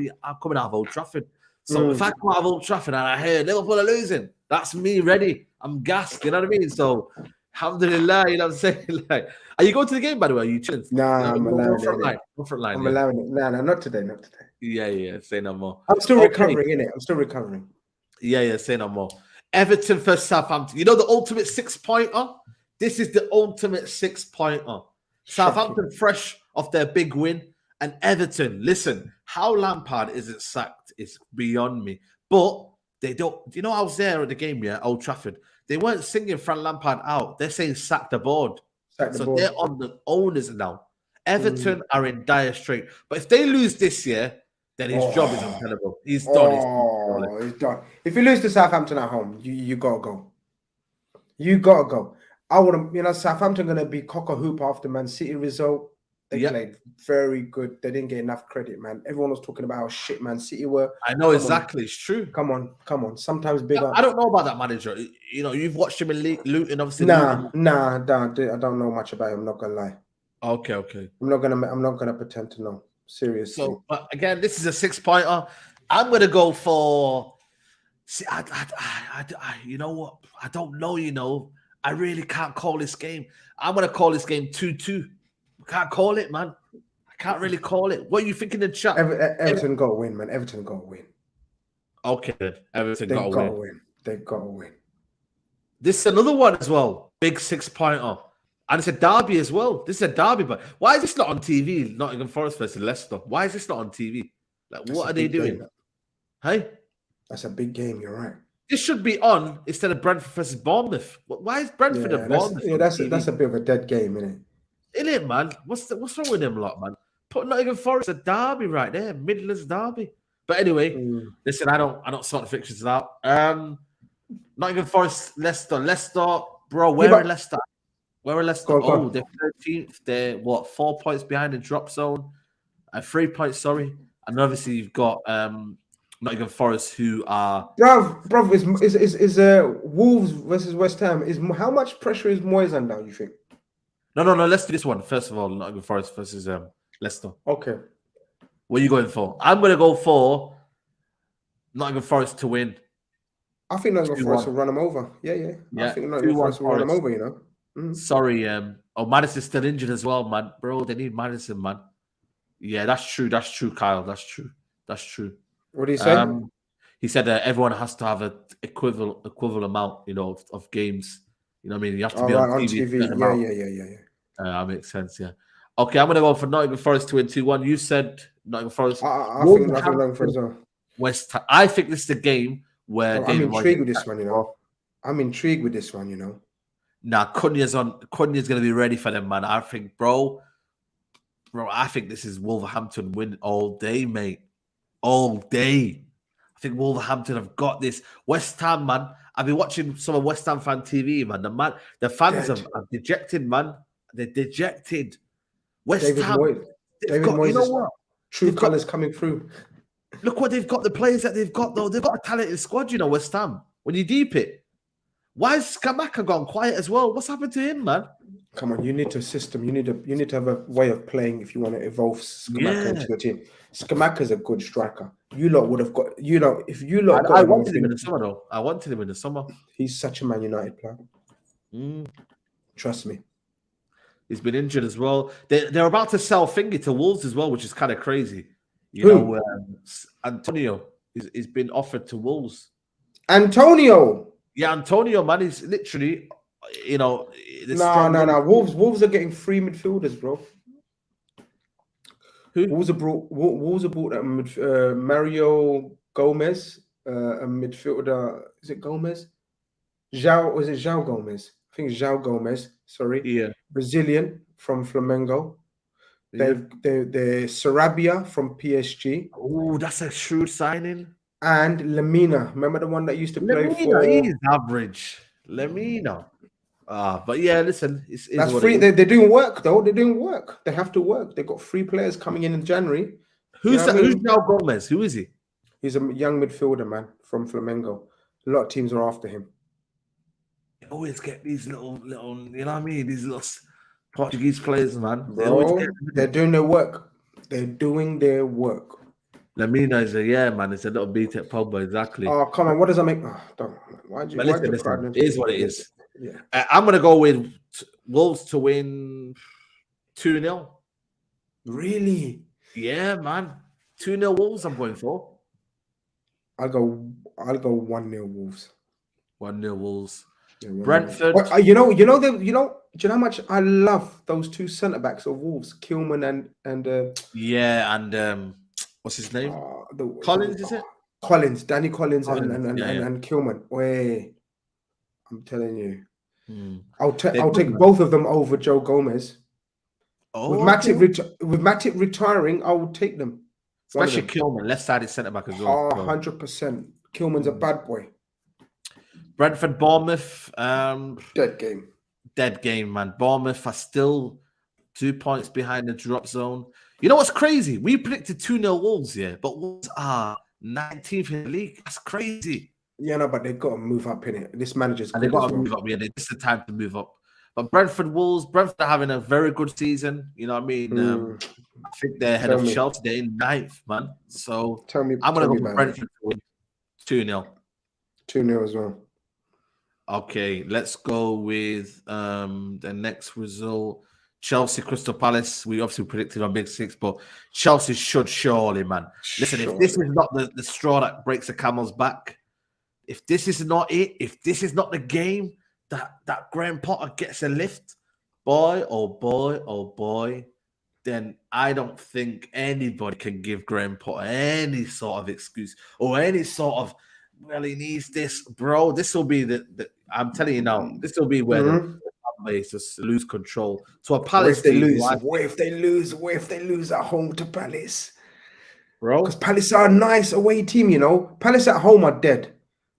coming out of Old Trafford. So if I come out of Old Trafford and I hear Liverpool are losing, that's me ready. I'm gassed, you know what I mean? So, alhamdulillah, you know what I'm saying? Like, are you going to the game, by the way? Are you chilling? Nah, I'm allowing it. I'm allowing it. No, not today. Yeah, say no more. I'm still recovering, innit? I'm still recovering. Yeah, say no more. Everton versus Southampton. You know the ultimate 6-pointer? This is the ultimate 6-pointer. Southampton fresh off their big win. And Everton, listen, how Lampard isn't sacked is beyond me. But they don't... I was there at the game, Old Trafford. They weren't singing Frank Lampard out. They're saying sack the board. They're on the owners now. Everton are in dire strait. But if they lose this year, then his job is untenable. He's done. He's done. If you lose to Southampton at home, you gotta go. You gotta go. I wouldn't. Southampton gonna be cock a hoop after Man City result. They played very good. They didn't get enough credit, man. Everyone was talking about how shit Man City were. I know exactly. It's true. Come on. Sometimes big up. I don't know about that manager. You've watched him in Luton, obviously. Nah. I don't know much about him. I'm not gonna lie. Okay. I'm not gonna pretend to know. Seriously. So, but again, this is a 6-pointer. I'm gonna go for. See, you know what? I don't know. I really can't call this game. I'm gonna call this game 2-2. I can't call it, man. I can't really call it. What are you thinking in the chat? Everton got to win, man. Everton got to win. Okay, then. Everton got to win. They got to win. This is another one as well. Big 6-pointer. And it's a derby as well. This is a derby, but why is this not on TV? Nottingham Forest versus Leicester. Why is this not on TV? What are they doing? Hey? That's a big game. You're right. This should be on instead of Brentford versus Bournemouth. Why is Brentford and Bournemouth? That's a bit of a dead game, isn't it? Isn't it, man? What's wrong with them lot, man? Put Nottingham Forest a derby right there, Midlands derby. But anyway, listen, I don't sort the fixtures out. Nottingham Forest, Leicester, bro. Where are Leicester? Where are Leicester? Go. They're 13th. They're 4 points behind the drop zone. 3 points, sorry. And obviously you've got Nottingham Forest, who are bruv. Is Wolves versus West Ham? How much pressure is Moyes under? You think? No. Let's do this one first of all. Nottingham Forest versus Leicester. Okay. What are you going for? I'm going to go for Nottingham Forest to win. I think Nottingham 2-1. Forest will run them over. Yeah. Yeah, I think Nottingham 2-1 Forest will run them Forest. over, you know. Sorry, Madison's still injured as well, man. Bro, they need Madison, man. Yeah, that's true. That's true, Kyle. That's true. What do you say? He said that everyone has to have an equivalent amount, you know, of games. You know what I mean? You have to be on TV. Yeah. That makes sense, yeah. Okay, I'm going to go for Nottingham Forest to win 2-1. You said Nottingham Forest. I think Nottingham Forest as well. West Ham. I think this is the game where I'm intrigued with this one, you know. I'm intrigued with this one, you know. Nah, Cunha's going to be ready for them, man. I think, bro, I think this is Wolverhampton win all day, mate. All day. I think Wolverhampton have got this. West Ham, man. I've been watching some of West Ham fan TV, man. The fans are dejected, man. They're dejected. West Ham. David Moyes, you know what? True colours coming through. Look what they've got. The players that they've got, though. They've got a talented squad, you know, West Ham. When you deep it. Why has Skamaka gone quiet as well? What's happened to him, man? Come on, you need a system. You need to have a way of playing if you want to evolve Skamaka into your team. Skamaka's a good striker. You lot would have got, you know, if you lot. I wanted him in the summer, though. I wanted him in the summer. He's such a Man United player. Trust me. He's been injured as well. They're about to sell Finger to Wolves as well, which is kind of crazy. You know, Antonio is been offered to Wolves. Antonio. Yeah, Antonio, man, is literally, you know. No. Wolves are getting free midfielders, bro. Who? Wolves have bought Mario Gomez, a midfielder. Is it Gomez? João Gomez? I think it's João Gomez. Sorry. Yeah. Brazilian from Flamengo. Yeah. They're Sarabia from PSG. Oh, that's a shrewd signing. And Lemina. Remember the one that used to play for... He's average. Lemina. But yeah, listen. That's free. They're doing work, though. They're doing work. They have to work. They've got 3 players coming in January. Who's João Gomez? Who is he? He's a young midfielder, man, from Flamengo. A lot of teams are after him. They always get these little, you know what I mean? These little Portuguese players, man. Bro, they're doing their work. They're doing their work. Lamina is man. It's a little beat at Pogba, exactly. Oh, come on. What does that make? Oh, don't. Why'd you listen, it is what it is. Yeah. I'm going to go with Wolves to win 2-0. Really? Yeah, man. 2-0 Wolves I'm going for. I'll go 1-0 Wolves. 1-0 Wolves. Yeah, Brentford. Well, you know how much I love those 2 centre backs of Wolves, Kilman and what's his name? Collins, is it? Collins, Danny Collins, and Kilman. Wait, I'm telling you, I'll take both of them over Joe Gomez. Oh, with Matip retiring, I will take them. Especially Kilman, left-sided centre back as well. 100%. Kilman's a bad boy. Brentford, Bournemouth. Dead game, man. Bournemouth are still 2 points behind the drop zone. You know what's crazy? We predicted 2-0 Wolves, but Wolves are 19th in the league. That's crazy. Yeah, no, but they've got to move up in it. This manager's and they've got to move up. Yeah, this is the time to move up. But Brentford are having a very good season. You know what I mean? I think they're ahead of Chelsea. They're in 9th, man. So I'm going to go for Brentford to win 2-0. 2-0 as well. Okay, let's go with the next result. Chelsea, Crystal Palace. We obviously predicted on Big Six, but Chelsea should surely, man. Listen, if this is not the straw that breaks the camel's back, if this is not it, if this is not the game that Graham Potter gets a lift, boy, then I don't think anybody can give Graham Potter any sort of excuse or any sort of, well, he needs this, bro. This will be the I'm telling you now, this will be where the just lose control. So a Palace team. What if they lose at home to Palace? Bro. Because Palace are a nice away team, you know. Palace at home are dead.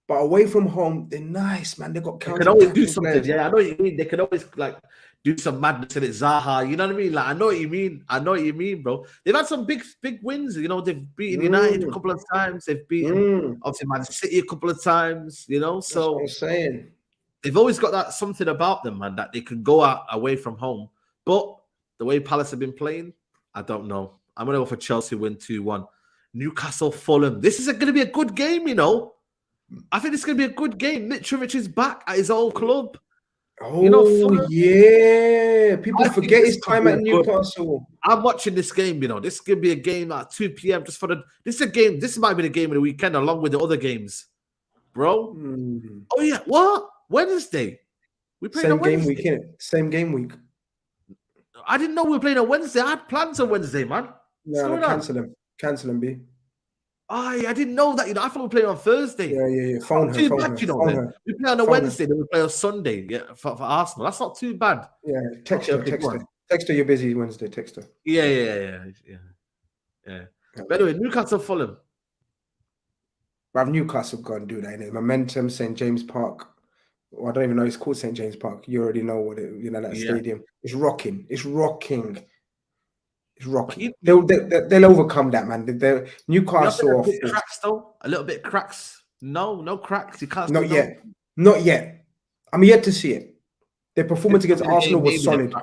But away from home, they're nice, man. They got counter. They can always do something. Players. Yeah, I know what you mean. They can always do some madness in it. Zaha, you know what I mean? I know what you mean, bro. They've had some big wins. You know, they've beaten United a couple of times. They've beaten obviously Man City a couple of times. You know, so that's what I'm saying. They've always got that something about them, man, that they can go out away from home. But the way Palace have been playing, I don't know. I'm gonna go for Chelsea win 2-1. Newcastle, Fulham. This is going to be a good game, you know. I think it's going to be a good game. Mitrovic is back at his old club. Oh, You know, Fulham, yeah. People I think forget this his could time be at a good- Newcastle. I'm watching this game, you know. This could be a game at 2 p.m. Just for the. This is a game. This might be the game of the weekend, along with the other games, bro. Mm. Oh yeah, what Wednesday? We playing Same on game Wednesday. week, innit? Same game week. I didn't know we were playing on Wednesday. I had plans on Wednesday, man. What's No, going on? cancel him. Cancel him, B. I didn't know that. You know, I thought we were playing on Thursday. Yeah. Phone her. Too Phone bad, her. you know. Phone Then. her. We play on a Phone her. Wednesday, then we play on Sunday. Yeah, for Arsenal. That's not too bad. Yeah, text her. Okay, Text go her. on. Text her. You're busy Wednesday. Text her. Yeah. By the way, Newcastle, Fulham. But Newcastle gone do that. Innit? Momentum, St James Park. Well, I don't even know it's called St James Park. You already know what it. You know that Yeah. stadium. It's rocking. It's rocking. It's rocking. you- They'll overcome that, man. They're Newcastle. A bit cracks though. A little bit cracks. No cracks. You can't. Not yet. Not yet. I'm yet to see it. Their performance against Arsenal was solid.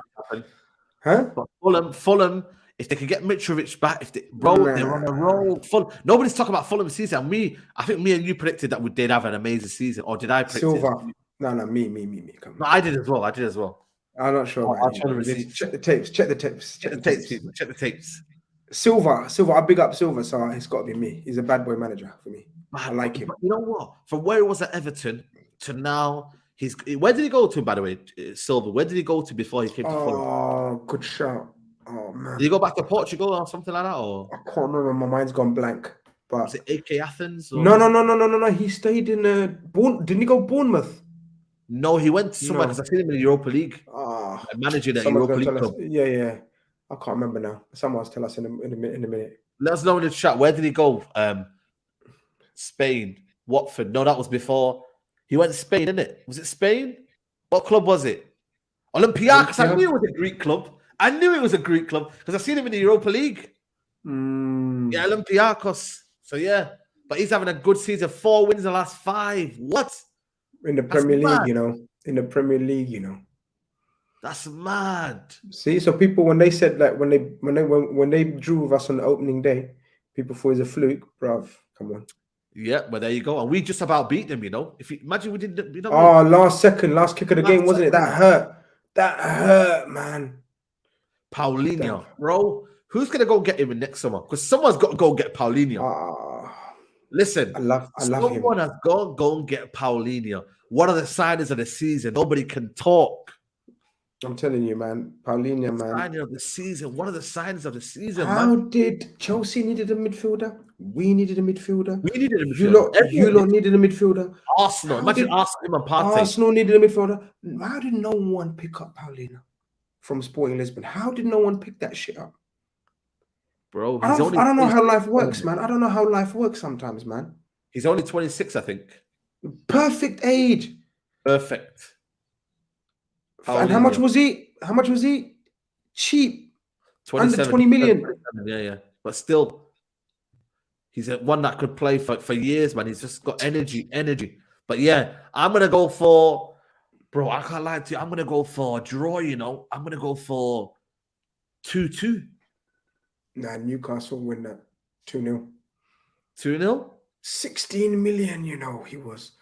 Huh? But Fulham. If they could get Mitrovic back, they're on a roll. Nobody's talking about Fulham season. I think me and you predicted that they'd have an amazing season, or did I predict Silver. it? No, me. Come on. No, I did as well. I'm not sure. I'll try to receive. Check the tapes. Check the tapes. Check the tapes, people. Check the tapes. Silver. I big up Silver, so it's got to be me. He's a bad boy manager for me. I like him. But you know what? From where he was at Everton to now, where did he go to, by the way, Silver? Where did he go to before he came to Fulham? Oh, good shout. Oh man. Did he go back to Portugal or something like that? Or I can't remember. My mind's gone blank. But was it AK Athens? Or... No. He stayed in Didn't he go Bournemouth? No, he went somewhere because I seen him in the Europa League. Managing at Someone's Europa gonna League tell us. club. Yeah. I can't remember now. Someone's tell us in a minute. Let us know in the chat. Where did he go? Spain, Watford. No, that was before. He went to Spain, innit? Was it Spain? What club was it? Olympiacos. I knew it was a Greek club. Because I seen him in the Europa League. Yeah, Olympiacos. So yeah, but he's having a good season. 4 wins in the last 5. What? In the Premier League, you know. In the Premier League, you know. That's mad. See, so people when they said like when they drew with us on the opening day, people thought it was a fluke, bruv. Come on. Yeah, well there you go. And we just about beat them, you know. If you imagine we didn't, you know. Oh, last kick of the game, wasn't it? That hurt, man. Paulinho, bro. Who's gonna go get him next summer? Because someone's got to go get Paulinho. Listen, I love him. Someone has got to go and get Paulinho. What are the signings of the season? Nobody can talk. I'm telling you, man. Paulinho, man. Signing of the season. What are the signs of the season, How man? did Chelsea needed a midfielder? We needed a midfielder. We needed a midfielder. You lot needed a midfielder. Arsenal. Imagine Arsenal and Partey. Arsenal needed a midfielder. How did no one pick up Paulinho from Sporting Lisbon? How did no one pick that shit up? Bro, I don't know how life works, man. I don't know how life works sometimes, man. He's only 26, I think. Perfect age. Perfect. And how much was he? Cheap. 27, Under 20 million. 27, yeah. But still, he's one that could play for years, man. He's just got energy. But yeah, I'm going to go for, bro, I can't lie to you. I'm going to go for a draw, you know. I'm going to go for 2-2. Nah, Newcastle win that 2-0. 2-0? 16 million, you know, he was.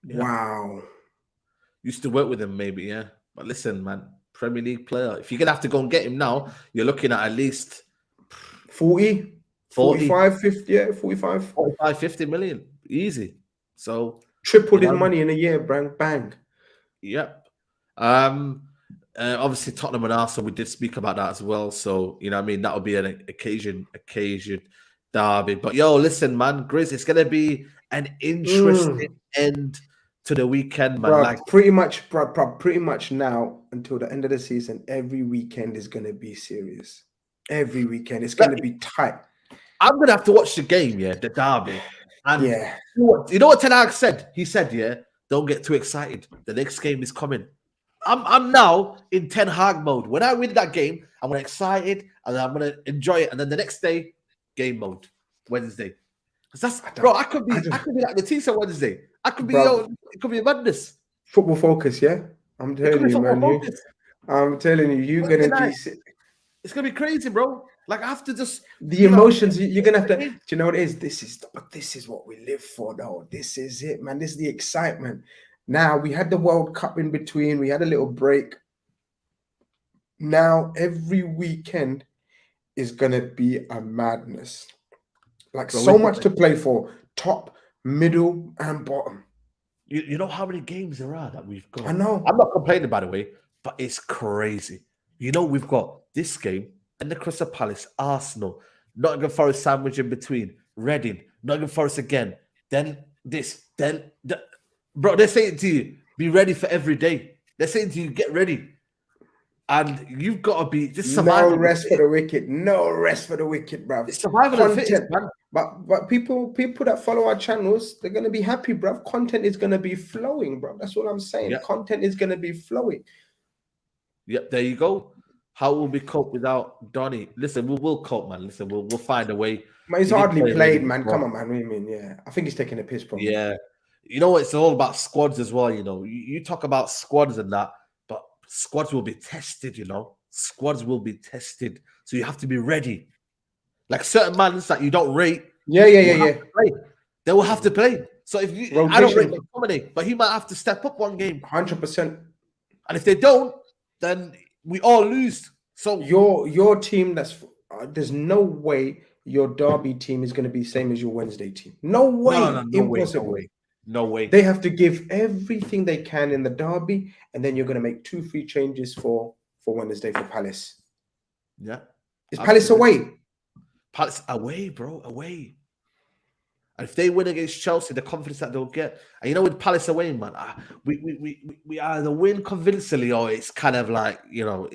Yeah. Wow. Used to work with him, maybe, yeah. But listen, man, Premier League player. If you're going to have to go and get him now, you're looking at least 40, 45, 50, yeah, 45. 45, 50 million. Easy. So tripled his money in a year, bang. Yep. Obviously Tottenham and Arsenal, we did speak about that as well. So, you know what I mean? That'll be an occasion derby. But yo, listen, man, Grizz, it's gonna be an interesting end to the weekend, man. Bruh, pretty much now until the end of the season, every weekend is gonna be serious. Every weekend it's gonna be tight. I'm gonna have to watch the game, yeah, the derby. And yeah, you know what Ten Hag said? He said, yeah, don't get too excited. The next game is coming. I'm now in Ten Hag mode. When I win that game, I'm gonna excited and I'm gonna enjoy it. And then the next day, game mode, Wednesday. Because I could be like the teaser Wednesday. It could be a madness. Football focus, yeah. I'm telling you, man. I'm telling you, you're gonna be. It's gonna be crazy, bro. Like I have to just the emotions you're gonna have to. Do you know what it is? This is what we live for, though. This is it, man. This is the excitement. Now we had the World Cup in between. We had a little break. Now every weekend is gonna be a madness. Like so much to play for, top, middle, and bottom. You know how many games there are that we've got? I know. I'm not complaining, by the way, but it's crazy. You know, we've got this game and the Crystal Palace, Arsenal, Nottingham Forest sandwich in between, Reading, Nottingham Forest again, then this, then that. Bro, they're saying to you, be ready for every day. They're saying to you, get ready. And you've got to be just surviving. No rest for the wicked. No rest for the wicked, bruv. It's survival of the fittest, man. But people that follow our channels, they're gonna be happy, bruv. Content is gonna be flowing, bruv. That's what I'm saying. Yep. Content is gonna be flowing. Yep, there you go. How will we cope without Donny? Listen, we'll cope, man. Listen, we'll find a way. Man, he's hardly played, man. Come on, man. What do you mean? Yeah, I think he's taking a piss, probably. Yeah, you know what? It's all about squads as well. You know, you talk about squads and that, but squads will be tested. You know, squads will be tested, so you have to be ready. Like certain mans that you don't rate, Yeah. they will have to play. So if you, Rotation. I don't rate McTominay, but he might have to step up one game, 100%. and if they don't, then we all lose. So Your team, there's no way your Derby team is going to be same as your Wednesday team. No way. no Impossible. way. No way. They have to give everything they can in the Derby, and then you're going to make 2-3 changes for Wednesday for Palace. Yeah, Is Palace away? Palace away, bro, away. And if they win against Chelsea, the confidence that they'll get, and you know, with Palace away, man, we either win convincingly or it's kind of like, you know,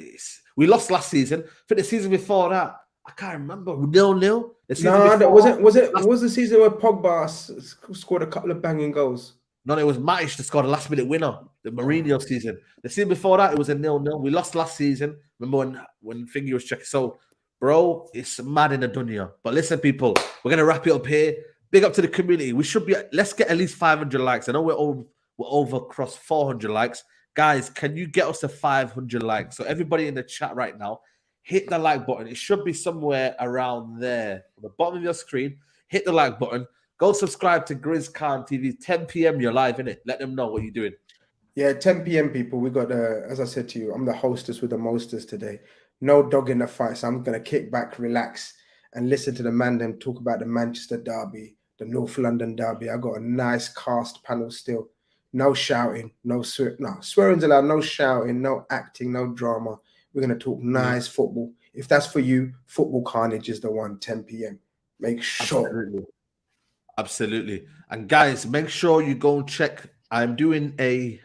we lost last season. For the season before that, I can't remember 0-0. No, that was the season where Pogba scored a couple of banging goals. No, it was Mudryk that scored a last-minute winner. The Mourinho season. The season before that, it was a 0-0. We lost last season. Remember when Finger was checking? So, bro, it's mad in the dunya. But listen, people, we're gonna wrap it up here. Big up to the community. We should be. Let's get at least 500 likes. I know we're over across 400 likes, guys. Can you get us to 500 likes? So everybody in the chat right now, hit the like button. It should be somewhere around there, on the bottom of your screen. Hit the like button. Go subscribe to Grizz Khan TV. 10 p.m. You're live, innit? Let them know what you're doing. Yeah, 10 p.m. people. We got as I said to you, I'm the hostess with the mostest today. No dog in the fight, so I'm gonna kick back, relax, and listen to the man them talk about the Manchester Derby, the North London Derby. I got a nice cast panel still. No shouting, no swearing's allowed, no shouting, no acting, no drama. We're gonna talk nice football. If that's for you, Football Carnage is the one, 10 p.m. Make sure. Absolutely. And guys, make sure you go and check. I'm doing a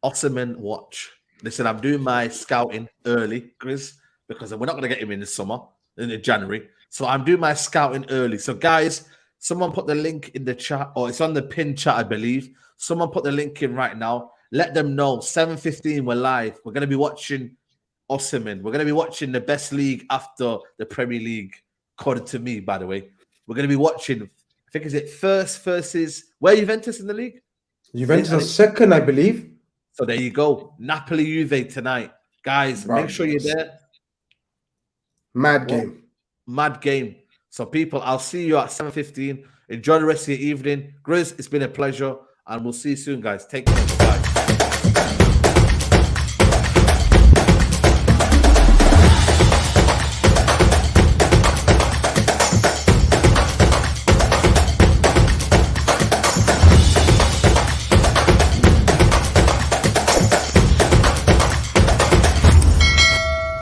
Ottoman watch. Listen, I'm doing my scouting early, Grizz, because we're not going to get him in the summer, in January. So I'm doing my scouting early. So guys, someone put the link in the chat, or it's on the pin chat, I believe. Someone put the link in right now. Let them know. 7:15, we're live. We're going to be watching Ottoman. We're going to be watching the best league after the Premier League, according to me, by the way. We're going to be watching, I think, is it first versus, where Juventus in the league? Juventus are second, I believe. So there you go. Napoli Juve tonight. Guys, make sure you're there. Mad game. Mad game. So people, I'll see you at 7:15. Enjoy the rest of your evening. Grizz, it's been a pleasure. And we'll see you soon, guys. Take care.